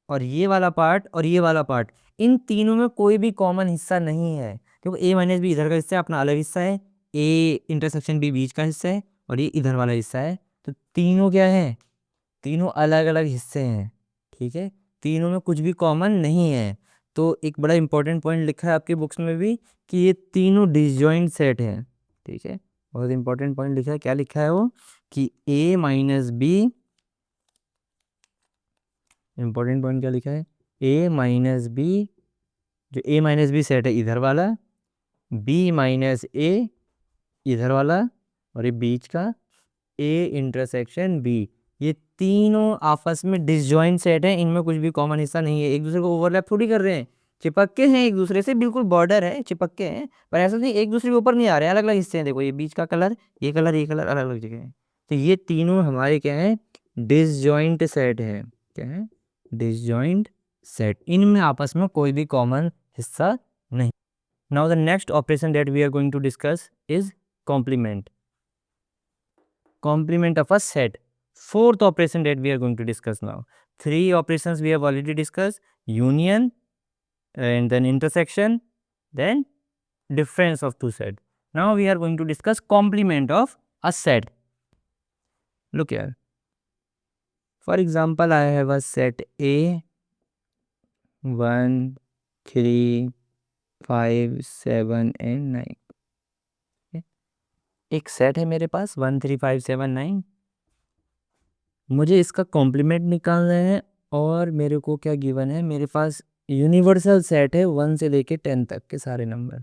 और ये वाला पार्ट और ये वाला पार्ट, इन तीनों में कोई भी कॉमन हिस्सा नहीं है, क्योंकि ए माइनस बी इधर का हिस्सा है, अपना अलग हिस्सा है, ए इंटरसेक्शन बी बीच का हिस्सा है, और ये इधर वाला हिस्सा है। तो तीनों क्या है, तीनों अलग अलग हिस्से हैं। ठीक है, तीनों में कुछ भी कॉमन नहीं है। तो एक बड़ा इंपॉर्टेंट पॉइंट लिखा है आपकी बुक्स में भी कि ये तीनों डिसजॉइंट सेट हैं। ठीक है, बहुत इंपॉर्टेंट पॉइंट लिखा है, क्या लिखा है वो, कि ए माइनस बी, इंपॉर्टेंट पॉइंट क्या लिखा है, ए माइनस बी, जो ए माइनस बी सेट है इधर वाला, बी माइनस ए इधर वाला, और ये बीच का ए इंटरसेक्शन बी, ये तीनों आपस में डिसजॉइंट सेट है, इनमें कुछ भी कॉमन हिस्सा नहीं है, एक दूसरे को ओवरलैप थोड़ी कर रहे हैं, चिपक के हैं एक दूसरे से, बिल्कुल बॉर्डर है, चिपक के हैं, पर ऐसा नहीं एक दूसरे के ऊपर नहीं आ रहे हैं, अलग अलग हिस्से हैं। देखो ये बीच का कलर, ये कलर, ये कलर अलग अलग जगह है। तो ये तीनों हमारे क्या है, डिसजॉइंट सेट है। क्या है, डिसजॉइंट सेट, इनमें आपस में कोई भी कॉमन हिस्सा नहीं। Now the next operation that we are going to discuss is complement of a set. Fourth operation that we are going to discuss now. Three operations we have already discussed: union, and then intersection, then difference of two sets. Now we are going to discuss complement of a set. Look here. For example, I have a set A 1, 3, 5, 7 and 9. एक सेट है मेरे पास 1, 3, 5, 7, 9। मुझे इसका कॉम्प्लीमेंट निकालना है और मेरे को क्या गिवन है, मेरे पास यूनिवर्सल सेट है 1 से लेके 10 तक के सारे नंबर।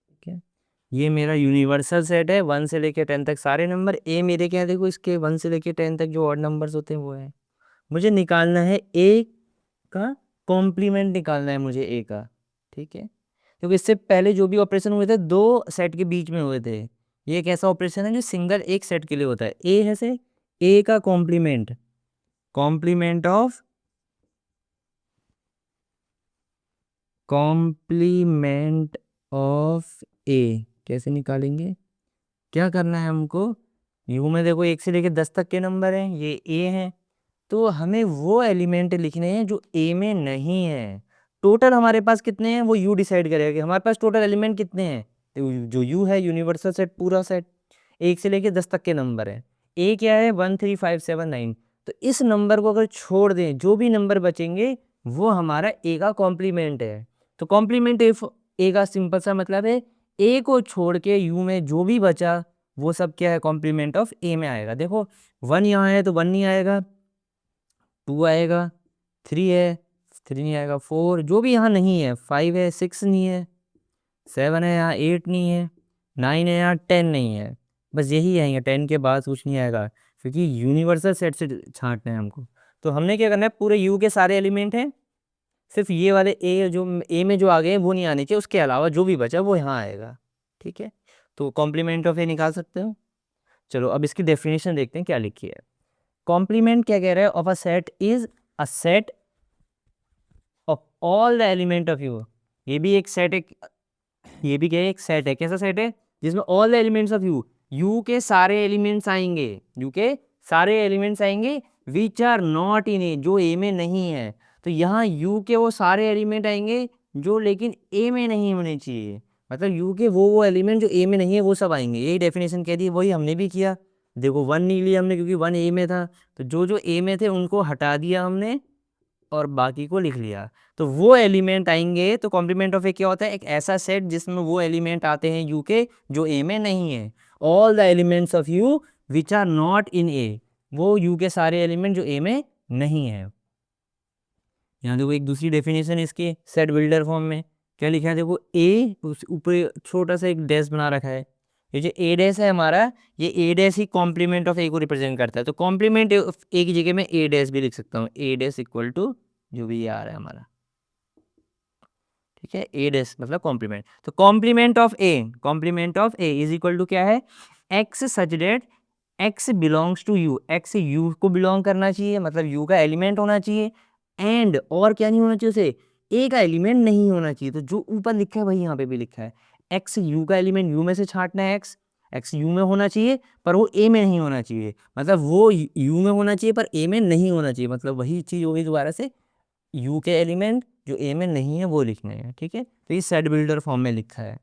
ठीक है, ये मेरा यूनिवर्सल सेट है 1 से लेके 10 तक सारे नंबर। ए मेरे क्या है, देखो इसके 1 से लेके 10 तक जो ऑड नंबर्स होते हैं वो है। मुझे निकालना है ए का कॉम्प्लीमेंट, निकालना है मुझे ए का। ठीक है, क्योंकि इससे पहले जो भी ऑपरेशन हुए थे दो सेट के बीच में हुए थे, ये एक ऐसा ऑपरेशन है जो सिंगल एक सेट के लिए होता है। ए है से ए का कॉम्प्लीमेंट ऑफ ए कैसे निकालेंगे, क्या करना है हमको, यू में देखो 1 से लेकर 10 तक के नंबर हैं, ये ए हैं, तो हमें वो एलिमेंट लिखने हैं जो ए में नहीं है। टोटल हमारे पास कितने हैं वो यू डिसाइड करेगा कि हमारे पास टोटल एलिमेंट कितने हैं। तो जो यू है यूनिवर्सल सेट, पूरा सेट 1 से लेके 10 तक के नंबर है। ए क्या है 1, 3, 5, 7, 9। तो इस नंबर को अगर छोड़ दें, जो भी नंबर बचेंगे वो हमारा ए का कॉम्प्लीमेंट है। तो कॉम्प्लीमेंट ए का सिंपल सा मतलब है ए को छोड़ के यू में जो भी बचा वो सब क्या है, कॉम्प्लीमेंट ऑफ ए में आएगा। देखो 1 यहाँ है तो 1 नहीं आएगा, 2 आएगा, 3 है 3 नहीं आएगा, 4 जो भी यहाँ नहीं है, 5 है 6 नहीं है, 7 है यहाँ 8 नहीं है, 9 है यहाँ 10 नहीं है, बस यही आएंगे। 10 के बाद कुछ नहीं आएगा क्योंकि यूनिवर्सल सेट से छांटना है हमको। तो हमने क्या करना है, पूरे यू के सारे एलिमेंट हैं, सिर्फ ये वाले ए जो ए में जो आ गए हैं वो नहीं आने चाहिए, उसके अलावा जो भी बचा वो यहाँ आएगा। ठीक है, तो कॉम्प्लीमेंट ऑफ ए निकाल सकते हो। चलो अब इसकी डेफिनेशन देखते हैं क्या लिखी है। कॉम्प्लीमेंट क्या कह रहा है, of a set is a set of all the element of you. ये भी एक सेट है, ये भी क्या है, एक सेट है। कैसा सेट है, जिसमें all the elements of you, you के सारे एलिमेंट्स आएंगे, यू के सारे एलिमेंट्स आएंगे विच आर नॉट इन ए, जो ए में नहीं है। तो यहाँ यू के वो सारे एलिमेंट आएंगे जो लेकिन ए में नहीं होने चाहिए, मतलब यू के वो एलिमेंट जो ए में नहीं है वो सब आएंगे। यही डेफिनेशन कह दी, वही हमने भी किया। देखो 1 नहीं लिया हमने क्योंकि 1 ए में था, तो जो जो ए में थे उनको हटा दिया हमने और बाकी को लिख लिया। तो वो एलिमेंट आएंगे, तो कॉम्प्लीमेंट ऑफ ए क्या होता है, एक ऐसा सेट जिसमें वो एलिमेंट आते हैं यू के जो ए में नहीं है। All the elements of U which are not in A, वो यू के सारे एलिमेंट जो ए में नहीं है। यहाँ देखो एक दूसरी डेफिनेशन इसकी सेट बिल्डर फॉर्म में क्या लिखा है, देखो ए ऊपर छोटा सा एक डैश बना रखा है, ये जो ए डैश है हमारा, ये ए डैश ही कॉम्प्लीमेंट ऑफ ए को रिप्रेजेंट करता है। तो कॉम्प्लीमेंट ऑफ ए की जगह में ए डैश भी लिख सकता हूँ, ए डैश इक्वल टू जो भी ये आ रहा है हमारा। ठीक है, ए डैश मतलब कॉम्प्लीमेंट। तो complement of A is equal to क्या है, x such that x belongs to U, x U को बिलोंग करना चाहिए, मतलब यू का एलिमेंट होना चाहिए। एंड और क्या नहीं होना चाहिए उसे, ए का एलिमेंट नहीं होना चाहिए। तो जो ऊपर लिखा है वही यहाँ पे भी लिखा है, एक्स यू का एलिमेंट यू में से छांटना है, एक्स यू में होना चाहिए पर वो ए में नहीं होना चाहिए, मतलब वो यू में होना चाहिए पर ए में नहीं होना चाहिए, मतलब वही चीज़ होगी दोबारा से, यू के एलिमेंट जो ए में नहीं है वो लिखने हैं। ठीक है, तो ये सेट बिल्डर फॉर्म में लिखा है,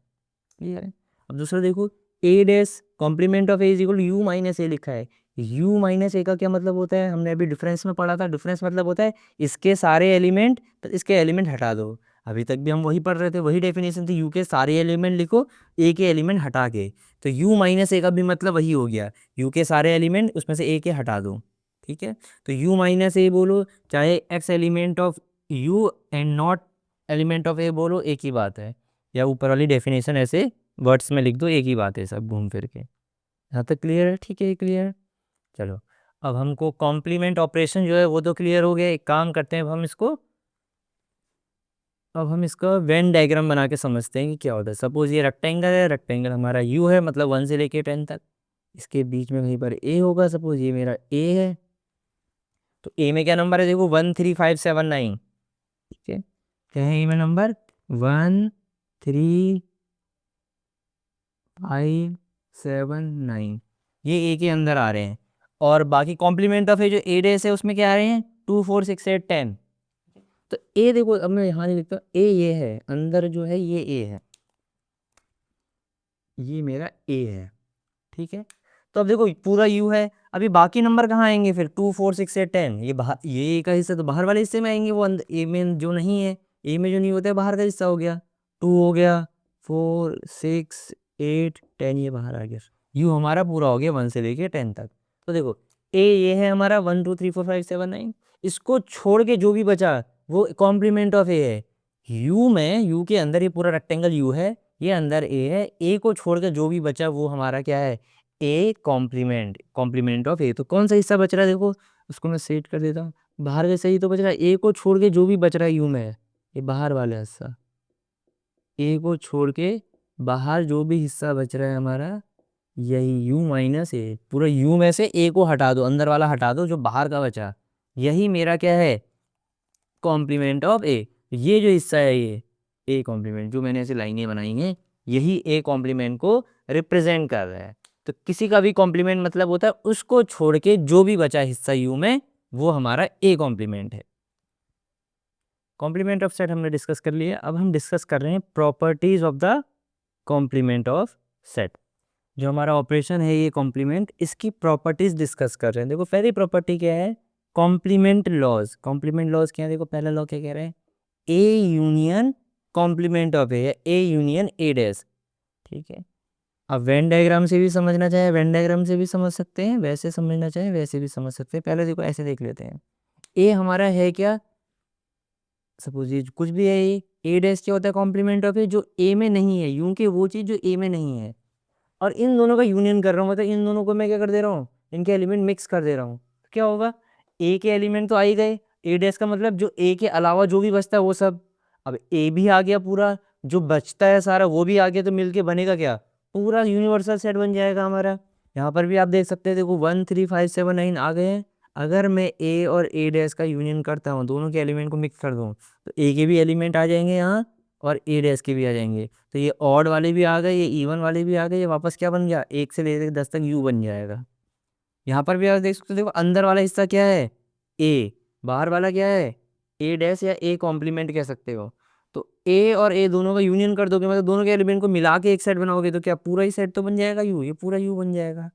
क्लियर है। अब दूसरा देखो, A dash complement of A is equal U minus A लिखा है। यू माइनस ए का क्या मतलब होता है, हमने अभी डिफरेंस में पढ़ा था, डिफरेंस मतलब होता है इसके सारे एलिमेंट तो इसके एलिमेंट हटा दो। अभी तक भी हम वही पढ़ रहे थे, वही डेफिनेशन थी, यू के सारे एलिमेंट लिखो ए के एलिमेंट हटा के। तो यू माइनस ए का भी मतलब वही हो गया, यू के सारे एलिमेंट उसमें से ए के हटा दो। ठीक है, तो यू माइनस ए बोलो चाहे x element of U and not element of A बोलो, एक ही बात है। या ऊपर वाली डेफिनेशन ऐसे वर्ड्स में लिख दो, एक ही बात है सब घूम फिर के। यहाँ तक क्लियर है, ठीक है क्लियर है। चलो अब हमको कॉम्प्लीमेंट ऑपरेशन जो है वो तो क्लियर हो गया। एक काम करते हैं, अब हम इसका वेन डायग्राम बना के समझते हैं कि क्या होता है। सपोज ये रेक्टेंगल है, रेक्टेंगल हमारा यू है, मतलब 1 से लेके 10 तक। इसके बीच में कहीं पर ए होगा, सपोज ये मेरा ए है, तो ए में क्या नंबर है देखो 13579, ठीक है, क्या है ए में नंबर 13579, ये ए के अंदर आ रहे हैं। और बाकी कॉम्प्लीमेंट ऑफ ए जो ए डेस है उसमें क्या आ रहे हैं 2 4 6 8 10। तो ए देखो, अब मैं यहाँ नहीं लिखता, ए ये है अंदर जो है, ये ए है, ये मेरा ए है, ठीक है। तो अब देखो पूरा यू है, अभी बाकी नंबर कहाँ आएंगे फिर 2 4 6 8 10, ये बाहर, ये ए का हिस्सा तो बाहर वाले हिस्से में आएंगे, वो अंदर ए में जो नहीं है, ए में जो नहीं होता है बाहर का हिस्सा हो गया, 2 हो गया, 4 6 8 10, ये बाहर आ गया, यू हमारा पूरा हो गया 1 से लेके 10 तक। तो देखो ए ये है हमारा 1 2 3 4 5 7 9, इसको छोड़ के जो भी बचा वो कॉम्प्लीमेंट ऑफ ए है। यू में, यू के अंदर ये पूरा रेक्टेंगल यू है, ये अंदर ए है, ए को छोड़ के जो भी बचा वो हमारा क्या है, ए कॉम्प्लीमेंट, कॉम्प्लीमेंट ऑफ ए। तो कौन सा हिस्सा बच रहा है देखो, उसको मैं सेट कर देता हूँ, बाहर का सही तो बच रहा है, ए को छोड़ के जो भी बच रहा है यू में, ये बाहर वाला हिस्सा, ए को छोड़ के बाहर जो भी हिस्सा बच रहा है हमारा, यही यू माइनस ए, पूरा यू में से ए को हटा दो, अंदर वाला हटा दो, जो बाहर का बचा, यही मेरा क्या है, कॉम्प्लीमेंट ऑफ ए। ये जो हिस्सा है ये ए कॉम्प्लीमेंट, जो मैंने ऐसे लाइनें बनाई हैं, यही ए कॉम्प्लीमेंट को रिप्रेजेंट कर रहा है। तो किसी का भी कॉम्प्लीमेंट मतलब होता है उसको छोड़ के जो भी बचा हिस्सा यू में, वो हमारा ए कॉम्प्लीमेंट है। कॉम्प्लीमेंट ऑफ सेट हमने डिस्कस कर लिया, अब हम डिस्कस कर रहे हैं properties of the complement of set. जो हमारा ऑपरेशन है ये कॉम्प्लीमेंट, इसकी प्रॉपर्टीज डिस्कस कर रहे हैं। देखो पहली प्रॉपर्टी क्या है, कॉम्प्लीमेंट लॉज। कॉम्प्लीमेंट लॉज क्या है, देखो पहला लॉ क्या कह रहे हैं, A union complement of A, A union A dash, ठीक है। अब वेन डायग्राम से भी समझना चाहे वेन डायग्राम से भी समझ सकते हैं, वैसे समझना चाहे वैसे भी समझ सकते हैं। पहले देखो ऐसे देख लेते हैं, ए हमारा है क्या, सपोज ये कुछ भी है, ए डैश क्या होता है, कॉम्प्लीमेंट ऑफ ए, जो ए में नहीं है, यूं कि वो चीज़ जो ए में नहीं है, और इन दोनों का यूनियन कर रहा हूँ, मतलब इन दोनों को मैं क्या कर दे रहा हूँ, इनके एलिमेंट मिक्स कर दे रहा हूँ। तो क्या होगा, ए के एलिमेंट तो आ ही गए, ए डैश का मतलब जो ए के अलावा जो भी बचता है वो सब, अब ए भी आ गया पूरा, जो बचता है सारा वो भी आ गया, तो मिलके बनेगा क्या, पूरा यूनिवर्सल सेट बन जाएगा हमारा। यहाँ पर भी आप देख सकते हैं, देखो 1 3 5 7 9 आ गए हैं। अगर मैं ए और ए डैश का यूनियन करता हूँ, दोनों के एलिमेंट को मिक्स कर दूँ, तो ए के भी एलिमेंट आ जाएंगे यहाँ, और ए डैश के भी आ जाएंगे। तो ये ऑड वाले भी आ गए, ये इवन वाले भी आ गए, ये वापस क्या बन गया, 1 से लेकर 10 तक यू बन जाएगा। यहाँ पर भी आप देख सकते हो, देखो अंदर वाला हिस्सा क्या है, ए, बाहर वाला क्या है, ए डैश या ए कॉम्प्लीमेंट कह सकते हो। तो ए और ए दोनों का यूनियन कर दोगे, मतलब दोनों के एलिमेंट को मिला के एक सेट बनाओगे, तो क्या पूरा ही सेट तो बन जाएगा यू, ये पूरा यू बन जाएगा।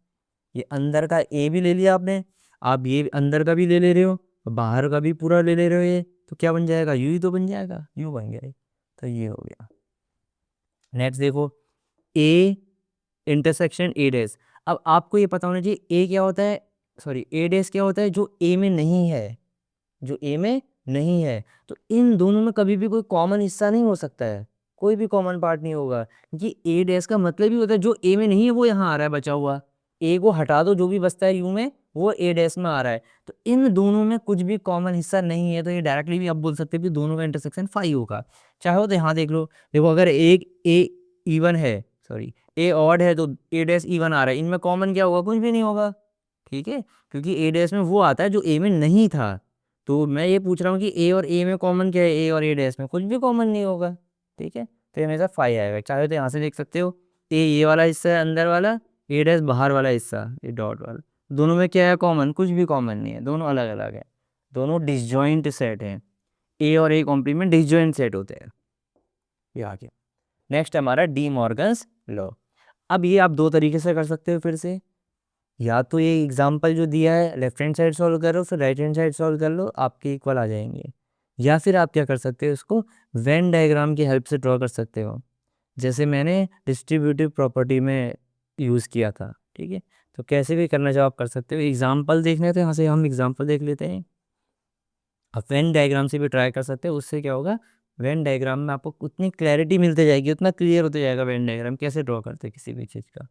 ये अंदर का ए भी ले लिया आपने, आप ये अंदर का भी ले रहे हो, बाहर का भी पूरा ले रहे हो, ये तो क्या बन जाएगा, यू ही तो बन जाएगा, यू बन गया ये। तो ये हो गया। नेक्स्ट देखो, ए इंटरसेक्शन ए डैश। अब आपको ये पता होना चाहिए ए क्या होता है, सॉरी ए डैश क्या होता है, जो ए में नहीं है, जो ए में नहीं है। तो इन दोनों में कभी भी कोई कॉमन हिस्सा नहीं हो सकता है, कोई भी कॉमन पार्ट नहीं होगा, क्योंकि ए डैश का मतलब ही होता है जो ए में नहीं है वो यहाँ आ रहा है बचा हुआ, ए को हटा दो जो भी बचता है यू में, वो ए डैश में आ रहा है। तो इन दोनों में कुछ भी कॉमन हिस्सा नहीं है, तो ये डायरेक्टली भी आप बोल सकते हैं कि दोनों का इंटरसेक्शन 5 होगा। चाहे तो यहाँ देख लो, देखो अगर एक ए इवन है, सॉरी ए ऑड है, तो ए डैश इवन आ रहा है, इनमें कॉमन क्या होगा, कुछ भी नहीं होगा, ठीक है, क्योंकि ए डैश में वो आता है जो ए में नहीं था। तो मैं ये पूछ रहा हूँ कि ए और ए में कॉमन क्या है, ए और ए डैश में कुछ भी कॉमन नहीं होगा, ठीक है। तो ये हमेशा 5 आएगा। चाहे तो यहाँ से देख सकते हो, ए ये वाला हिस्सा है अंदर वाला, ए डैश बाहर वाला हिस्सा, ये डॉट वाला, दोनों में क्या है कॉमन, कुछ भी कॉमन नहीं है, दोनों अलग अलग है, दोनों डिसजॉइंट सेट हैं, ए और ए कॉम्प्लीमेंट डिसजॉइंट सेट होते हैं। ये आ गया। नेक्स्ट हमारा डी मॉर्गन्स लॉ। अब ये आप दो तरीके से कर सकते हो फिर से, या तो ये एग्जाम्पल जो दिया है लेफ्ट हैंड साइड सॉल्व करो, फिर राइट हैंड साइड सॉल्व कर लो, आपके इक्वल आ जाएंगे। या फिर आप क्या कर सकते हो, इसको वेन डायग्राम की हेल्प से ड्रॉ कर सकते हो, जैसे मैंने डिस्ट्रीब्यूटिव प्रॉपर्टी में यूज़ किया था, ठीक है। तो कैसे भी करना चाहो आप कर सकते हो। एग्जाम्पल देखने तो यहाँ से हम एग्जाम्पल देख लेते हैं। आप वेन डायग्राम से भी ट्राई कर सकते हो, उससे क्या होगा, वेन डायग्राम में आपको उतनी क्लैरिटी मिलती जाएगी, उतना क्लियर होते जाएगा वेन डायग्राम कैसे ड्रॉ करते हैं किसी भी चीज़ का।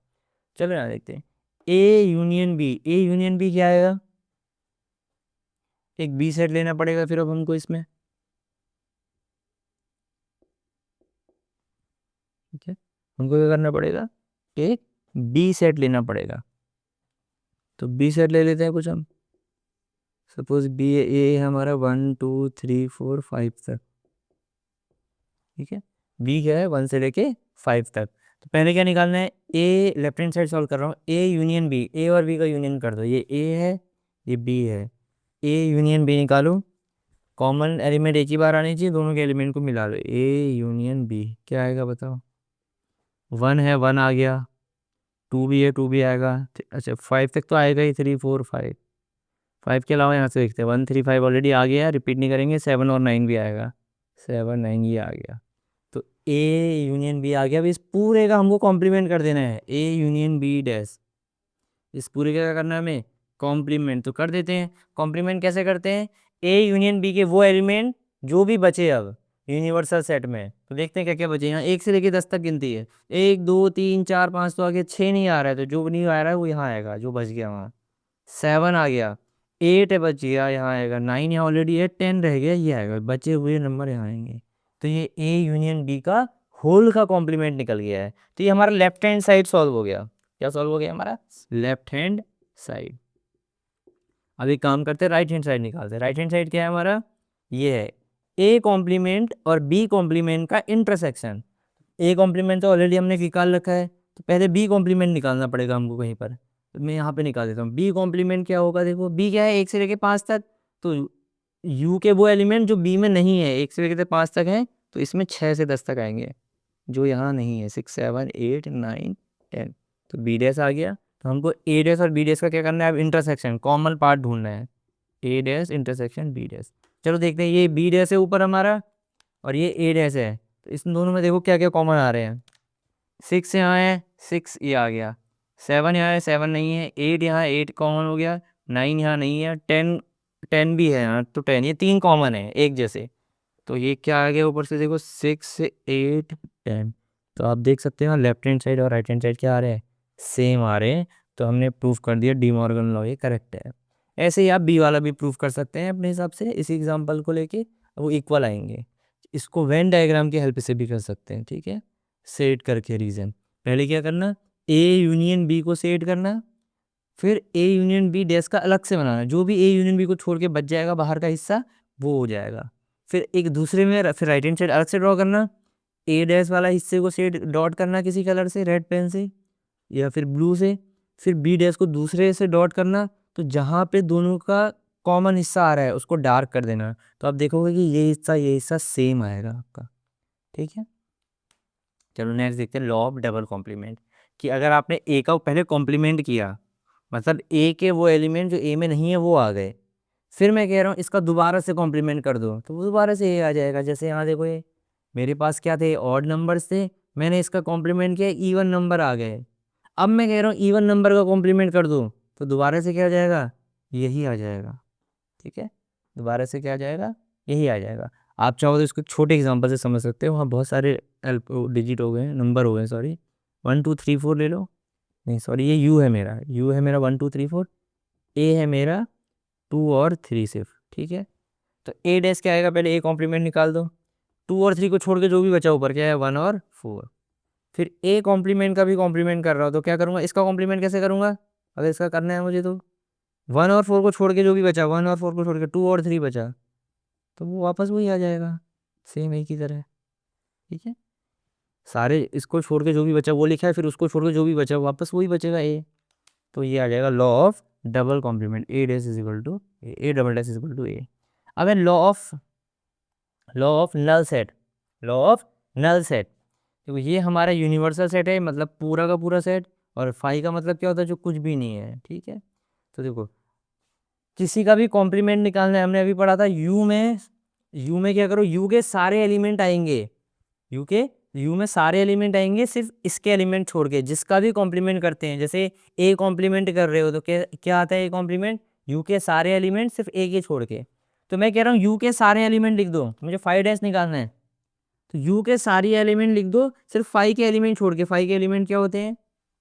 चलो यहाँ देखते हैं, A union B, A union B क्या आएगा, एक बी सेट लेना पड़ेगा फिर अब हमको इसमें, ठीक है, हमको क्या करना पड़ेगा, एक बी सेट लेना पड़ेगा। तो बी सेट ले लेते हैं कुछ हम। सपोज बी ए हमारा 1 2 3 4 5 तक, ठीक है। बी क्या है 1 से लेके 5 तक। तो पहले क्या निकालना है, ए लेफ्ट हैंड साइड सॉल्व कर रहा हूँ, ए यूनियन बी, ए और बी का यूनियन कर दो, ये ए है ये बी है, ए यूनियन बी निकालो। कॉमन एलिमेंट एक ही बार आनी चाहिए, दोनों के एलिमेंट को मिला लो, ए यूनियन बी क्या आएगा बताओ। 1 है 1 आ गया, 2 भी है 2 भी आएगा, अच्छा 5 तक तो आएगा ही, 3 4 5, 5 के अलावा यहाँ से देखते हैं 1 3 5 ऑलरेडी आ गया, रिपीट नहीं करेंगे, 7 और 9 भी आएगा, 7 9 ये आ गया। तो ए यूनियन बी आ गया। अब इस पूरे का हमको कॉम्प्लीमेंट कर देना है, ए यूनियन बी डैश, इस पूरे का क्या करना है हमें, कॉम्प्लीमेंट। तो कर देते हैं। कॉम्प्लीमेंट कैसे करते हैं, ए यूनियन बी के वो एलिमेंट जो भी बचे अब यूनिवर्सल सेट में, तो देखते हैं क्या क्या बचे। यहाँ 1 से लेके 10 तक गिनती है, 1 2 3 4 5, तो आगे 6 नहीं आ रहा है, तो जो नहीं आ रहा है वो यहाँ आएगा, जो बच गया वहाँ। 7 आ गया, 8 बच गया, यहाँ आएगा 9, यहाँ ऑलरेडी है, 10 रह गया, ये आएगा, बचे हुए नंबर यहाँ आएंगे। तो ये ए यूनियन बी का होल का कॉम्प्लीमेंट निकल गया है। तो ये हमारा लेफ्ट हैंड साइड सॉल्व हो गया। क्या सॉल्व हो गया हमारा, लेफ्ट हैंड साइड। अब एक काम करते हैं, राइट हैंड साइड निकालते हैं। राइट हैंड साइड क्या है हमारा, ये है ए कॉम्प्लीमेंट और बी कॉम्प्लीमेंट का इंटरसेक्शन। ए कॉम्प्लीमेंट तो ऑलरेडी हमने निकाल रखा है, तो पहले बी कॉम्प्लीमेंट निकालना पड़ेगा हमको कहीं पर। तो मैं यहाँ पे निकाल देता हूँ, बी कॉम्प्लीमेंट क्या होगा, देखो बी क्या है 1 से लेके 5 तक, तो यू के वो एलिमेंट जो बी में नहीं है, 1 से लेके 5 तक है, तो इसमें 6 से 10 तक आएंगे, जो यहाँ नहीं है, 6 7 8 9 10, तो बी डैश आ गया। तो हमको ए डैश और बी डैश का क्या करना है, अब इंटरसेक्शन कॉमन पार्ट ढूंढना है, A dash intersection B dash. चलो देखते हैं, ये बी डैश है ऊपर हमारा और ये ए डैश है, तो इस दोनों में देखो क्या क्या कॉमन आ रहे हैं। 6 यहाँ है, 6 ये आ गया, 7 यहाँ है, 7 नहीं है, 8 यहाँ, 8 कॉमन हो गया, 9 यहाँ नहीं है, 10 10 भी है यहाँ, तो 10, ये 3 कॉमन है एक जैसे। तो ये क्या आ गया ऊपर से देखो, 6 8 10। तो आप देख सकते हो लेफ्ट हैंड साइड और राइट हैंड साइड क्या आ रहे हैं, सेम आ रहे हैं। तो हमने प्रूफ कर दिया डी मॉर्गन लॉ ये करेक्ट है। ऐसे ही आप बी वाला भी प्रूफ कर सकते हैं अपने हिसाब से, इसी एग्जांपल को लेके वो इक्वल आएंगे। इसको वेन डायग्राम की हेल्प से भी कर सकते हैं, ठीक है। सेट करके रीजन, पहले क्या करना, ए यूनियन बी को सेट करना, फिर ए यूनियन बी डैश का अलग से बनाना, जो भी ए यूनियन बी को छोड़ के बच जाएगा बाहर का हिस्सा वो हो जाएगा। फिर एक दूसरे में फिर राइट हैंड साइड अलग से ड्रॉ करना, ए डैश वाला हिस्से को सेट डॉट करना किसी कलर से, रेड पेन से या फिर ब्लू से, फिर बी डैश को दूसरे से डॉट करना, तो जहाँ पे दोनों का कॉमन हिस्सा आ रहा है उसको डार्क कर देना। तो आप देखोगे कि ये हिस्सा सेम आएगा आपका, ठीक है। चलो नेक्स्ट देखते हैं, लॉ ऑफ डबल कॉम्प्लीमेंट। कि अगर आपने ए का पहले कॉम्प्लीमेंट किया, मतलब ए के वो एलिमेंट जो ए में नहीं है वो आ गए, फिर मैं कह रहा हूँ इसका दोबारा से कॉम्प्लीमेंट कर दो, तो वो दोबारा से ए आ जाएगा। जैसे यहाँ देखो, ये मेरे पास क्या थे, ऑड नंबर्स थे, मैंने इसका कॉम्प्लीमेंट किया, इवन नंबर आ गए। अब मैं कह रहा हूँ इवन नंबर का कॉम्प्लीमेंट कर दो, तो दोबारा से क्या आ जाएगा, यही आ जाएगा, ठीक है। दोबारा से क्या आ जाएगा, यही आ जाएगा। आप चाहो तो इसको छोटे एग्जांपल से समझ सकते हो, वहाँ बहुत सारे डिजिट हो गए, नंबर हो गए, सॉरी 1 2 3 4 ले लो, नहीं सॉरी, ये यू है मेरा, यू है मेरा 1 2 3 4, ए है मेरा 2 और 3 सिर्फ, ठीक है। तो ए डैश क्या आएगा, पहले ए कॉम्प्लीमेंट निकाल दो, 2 और 3 को छोड़ के जो भी बचा ऊपर क्या है 1 और 4। फिर ए कॉम्प्लीमेंट का भी कॉम्प्लीमेंट कर रहा हो तो क्या करूँगा, इसका कॉम्प्लीमेंट कैसे करूँगा, अगर इसका करना है मुझे, तो 1 और 4 को छोड़ के जो भी बचा, 1 और 4 को छोड़ के 2 और 3 बचा, तो वो वापस वही आ जाएगा, सेम एक ही तरह, ठीक है। सारे इसको छोड़ के जो भी बचा वो लिखा है, फिर उसको छोड़ के जो भी बचा वापस वही बचेगा ए। तो ये आ जाएगा law of double complement, A dash is equal to A double dash is equal to A. अब है law of null set, law of null set. देखो ये हमारा यूनिवर्सल सेट है, मतलब पूरा का पूरा सेट, और फाई का मतलब क्या होता है, जो कुछ भी नहीं है, ठीक है। तो देखो किसी का भी कॉम्प्लीमेंट निकालना है, हमने अभी पढ़ा था यू में क्या करो, यू के सारे एलिमेंट आएंगे, यू में सारे एलिमेंट आएंगे, सिर्फ इसके एलिमेंट छोड़ के, जिसका भी कॉम्प्लीमेंट करते हैं, जैसे ए कॉम्प्लीमेंट कर रहे हो तो क्या क्या आता है, ए कॉम्प्लीमेंट यू के सारे एलिमेंट सिर्फ ए के छोड़ के। तो मैं कह रहा हूँ यू के सारे एलिमेंट लिख दो, मुझे 5 डैश निकालना है, तो यू के सारी एलिमेंट लिख दो, सिर्फ 5 के एलिमेंट छोड़ के। 5 के एलिमेंट क्या होते हैं,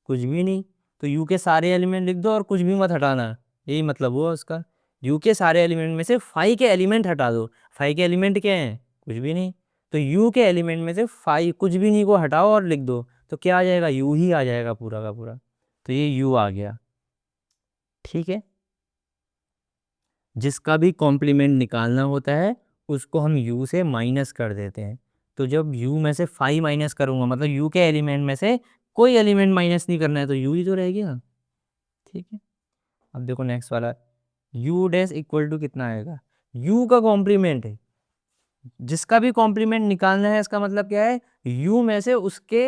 कुछ भी नहीं, तो यू के सारे एलिमेंट लिख दो और कुछ भी मत हटाना, यही मतलब हुआ उसका। यू के सारे एलिमेंट में से 5 के एलिमेंट हटा दो। 5 के एलिमेंट क्या हैं, कुछ भी नहीं, तो यू के एलिमेंट में से 5 कुछ भी नहीं को हटाओ और लिख दो, तो क्या आ जाएगा, यू ही आ जाएगा पूरा का पूरा। तो ये यू आ गया, ठीक है, जिसका भी कॉम्प्लीमेंट निकालना होता है उसको हम u से माइनस कर देते हैं। तो जब u में से 5 माइनस करूंगा, मतलब u के एलिमेंट में से कोई एलिमेंट माइनस नहीं करना है, तो u ही तो रह गया। ठीक है, अब देखो नेक्स्ट वाला, u डैश इक्वल टू कितना आएगा, u का कॉम्प्लीमेंट है, जिसका भी कॉम्प्लीमेंट निकालना है इसका मतलब क्या है, u में से उसके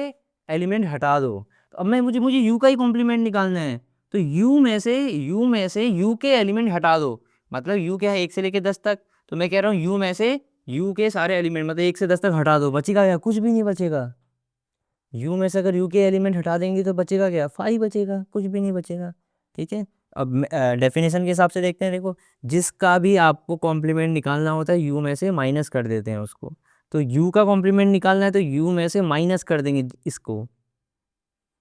एलिमेंट हटा दो। तो अब मैं मुझे मुझे u का ही कॉम्प्लीमेंट निकालना है, तो u में से u के एलिमेंट हटा दो। मतलब u क्या है, 1 से लेके 10 तक, तो मैं कह रहा हूँ u में से u के सारे एलिमेंट मतलब 1 से 10 तक हटा दो, बचेगा क्या, कुछ भी नहीं बचेगा। u में से अगर u के एलिमेंट हटा देंगे तो बचेगा क्या, 5 बचेगा, कुछ भी नहीं बचेगा। ठीक है, अब डेफिनेशन के हिसाब से देखते हैं, देखो जिसका भी आपको कॉम्प्लीमेंट निकालना होता है u में से माइनस कर देते हैं उसको। तो u का कॉम्प्लीमेंट निकालना है तो u में से माइनस कर देंगे इसको,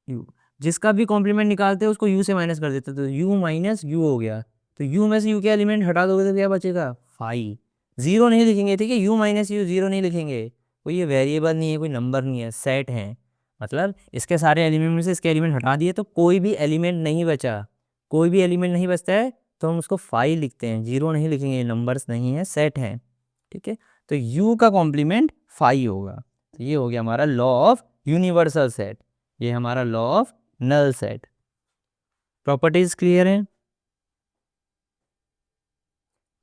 u जिसका भी कॉम्प्लीमेंट निकालते हैं उसको u से माइनस कर देते हैं, तो u माइनस u हो गया। तो u में से u के एलिमेंट हटा दोगे तो क्या बचेगा, 5। जीरो नहीं लिखेंगे, ठीक है, u माइनस u जीरो नहीं लिखेंगे, कोई ये वेरिएबल नहीं है, कोई नंबर नहीं है, सेट है। मतलब इसके सारे एलिमेंट में से इसके एलिमेंट हटा दिए तो कोई भी एलिमेंट नहीं बचा, कोई भी एलिमेंट नहीं बचता है तो हम उसको 5 लिखते हैं, जीरो नहीं लिखेंगे, नंबर्स नहीं है, सेट है। ठीक है, तो u का कॉम्प्लीमेंट 5 होगा। तो ये हो गया हमारा लॉ ऑफ यूनिवर्सल सेट, ये हमारा law of null set. Properties clear है,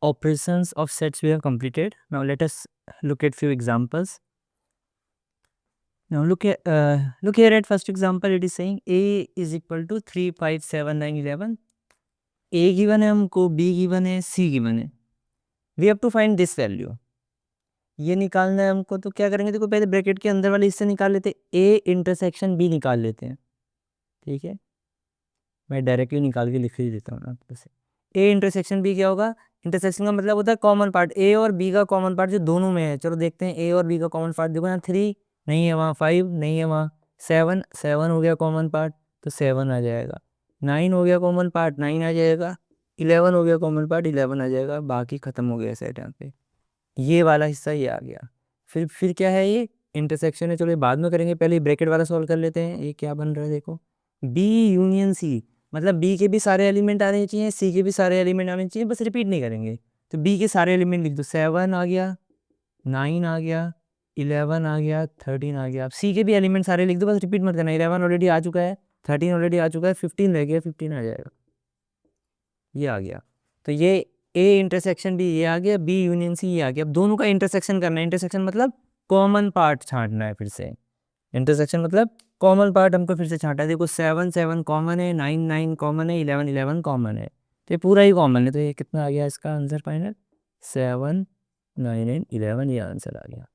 operations of sets we have completed. Now let us look at few examples. Now look here at first example, it is saying a is equal to 3 5 7 9 11। a given है हमको, b given है, c given है, we have to find this value, ये निकालना है हमको। तो क्या करेंगे, देखो पहले ब्रैकेट के अंदर वाले हिस्से निकाल लेते हैं, a इंटरसेक्शन b निकाल लेते हैं। ठीक है, मैं डायरेक्टली निकाल के लिख ही देता हूँ आपको से। ए इंटरसेक्शन बी क्या होगा, इंटरसेक्शन का मतलब होता है कॉमन पार्ट, ए और बी का कॉमन पार्ट जो दोनों में है। चलो देखते हैं ए और बी का कॉमन पार्ट, देखो यहाँ 3 नहीं है, वहाँ 5 नहीं है, वहाँ 7 7 हो गया कॉमन पार्ट, तो 7 आ जाएगा। 9 हो गया कॉमन पार्ट, 9 आ जाएगा। 11 हो गया कॉमन पार्ट, 11 आ जाएगा। बाकी खत्म हो गया सेट, यहाँ पे ये वाला हिस्सा ये आ गया। फिर क्या है, ये इंटरसेक्शन है, चलो ये बाद में करेंगे, पहले ब्रैकेट वाला सॉल्व कर लेते हैं। ये क्या बन रहा है, देखो बी यूनियन सी, मतलब बी के भी सारे एलिमेंट आने चाहिए, सी के भी सारे एलिमेंट आने चाहिए, बस रिपीट नहीं करेंगे। तो बी के सारे एलिमेंट लिख दो, 7 आ गया, 9 आ गया, 11 आ गया, 13 आ गया। अब सी के भी एलिमेंट सारे लिख दो, बस रिपीट मत करना। 11 ऑलरेडी आ चुका है, 13 ऑलरेडी आ चुका है, 15 रह गया, 15 आ जाएगा, ये आ गया। तो ये ए इंटरसेक्शन भी ये आ गया, बी यूनियन सी ये आ गया। अब दोनों का इंटरसेक्शन करना है, इंटरसेक्शन मतलब कॉमन पार्ट छांटना है फिर से। इंटरसेक्शन मतलब कॉमन पार्ट हमको फिर से छांटा है। देखो 7 7 कॉमन है, 9 9 कॉमन है, 11 11 कॉमन है, तो ये पूरा ही कॉमन है। तो ये कितना आ गया इसका आंसर फाइनल, 7 9 एंड 11, ये आंसर आ गया।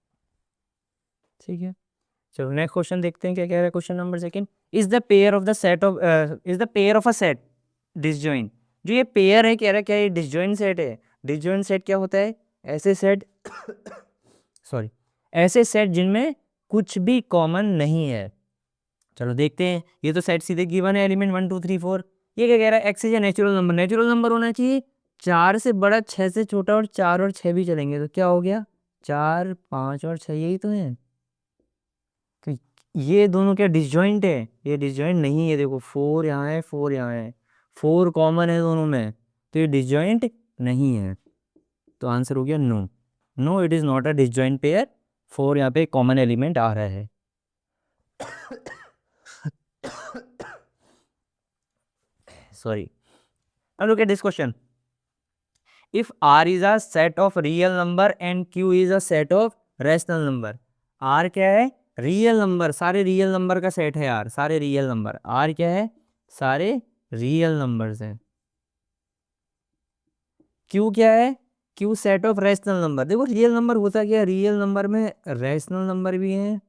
ठीक है, चलो नेक्स्ट क्वेश्चन देखते हैं क्या कह रहा है। Question number second, is the pair of the set of is the pair of a set disjoint. जो ये पेयर है, कह रहा है क्या ये डिसजॉइंट सेट है। डिसजॉइंट सेट क्या होता है, ऐसे सेट सॉरी ऐसे सेट जिनमें कुछ भी कॉमन नहीं है। चलो देखते हैं, ये तो सेट सीधे गिवन है, एलिमेंट 1 2 3 4। ये क्या कह रहा है, x is natural number, natural number होना चाहिए 4 से बड़ा, 6 से छोटा, और 4 और 6 भी चलेंगे। तो क्या हो गया, 4 5 और 6 यही तो है। तो ये दोनों क्या डिसजॉइंट है, ये डिसजॉइंट नहीं है। देखो 4 यहाँ है, 4 यहाँ है, 4 कॉमन है दोनों में, तो ये डिसजॉइंट नहीं है। तो आंसर हो गया no, no it is not a disjoint pair. 4 यहाँ पे कॉमन एलिमेंट आ रहा है। Sorry. Now look at this question. If R is a set of real number and Q is a set of rational number, R क्या है, रियल नंबर, सारे रियल नंबर का सेट है R, सारे रियल नंबर। R क्या है, सारे रियल नंबर्स हैं। Q क्या है, Q set of rational number. देखो रियल नंबर होता क्या है, रियल नंबर में रैशनल नंबर भी हैं,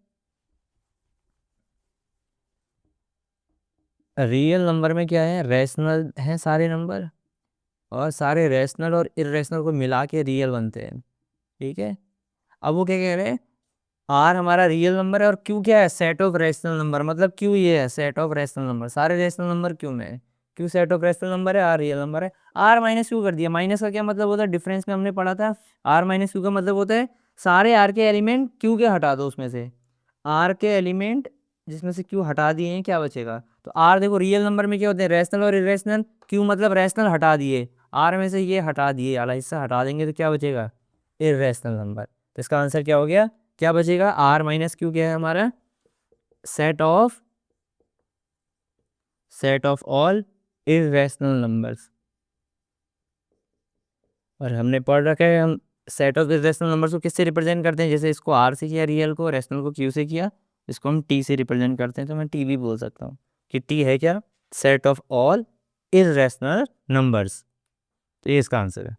रियल नंबर में क्या है, रैशनल हैं सारे नंबर, और सारे रैशनल और इरेशनल को मिला के रियल बनते हैं। ठीक है, अब वो क्या कह रहे हैं, आर हमारा रियल नंबर है और क्यू क्या है, सेट ऑफ रैशनल नंबर। मतलब क्यू ये है सेट ऑफ रैशनल नंबर, सारे रैशनल नंबर क्यू में है, Q set of rational number है, आर रियल नंबर है। आर माइनस क्यू कर दिया, माइनस का क्या मतलब होता है, डिफरेंस में हमने पढ़ा था, आर माइनस क्यू का मतलब होता है सारे आर के एलिमेंट क्यू के हटा दो उसमें से। आर के एलिमेंट जिसमें से क्यू हटा दिए हैं, क्या बचेगा? तो आर देखो रियल नंबर में क्या होते हैं, रैशनल और इरेशनल। क्यू मतलब रैशनल हटा दिए, आर में से ये हटा दिए, वाला हिस्सा हटा देंगे तो क्या बचेगा? Irrational number. तो इसका आंसर क्या हो गया, क्या बचेगा? आर माइनस क्यू क्या है हमारा? Set of all irrational numbers. और हमने पढ़ रखा है हम सेट ऑफ इरेशनल नंबर्स को किससे रिप्रेजेंट करते हैं, जैसे इसको आर से किया रियल को, रैशनल को क्यू से किया, इसको हम टी से रिप्रेजेंट करते हैं, तो मैं टी भी बोल सकता हूँ कि टी है क्या? Set of all irrational numbers. तो ये इसका आंसर है।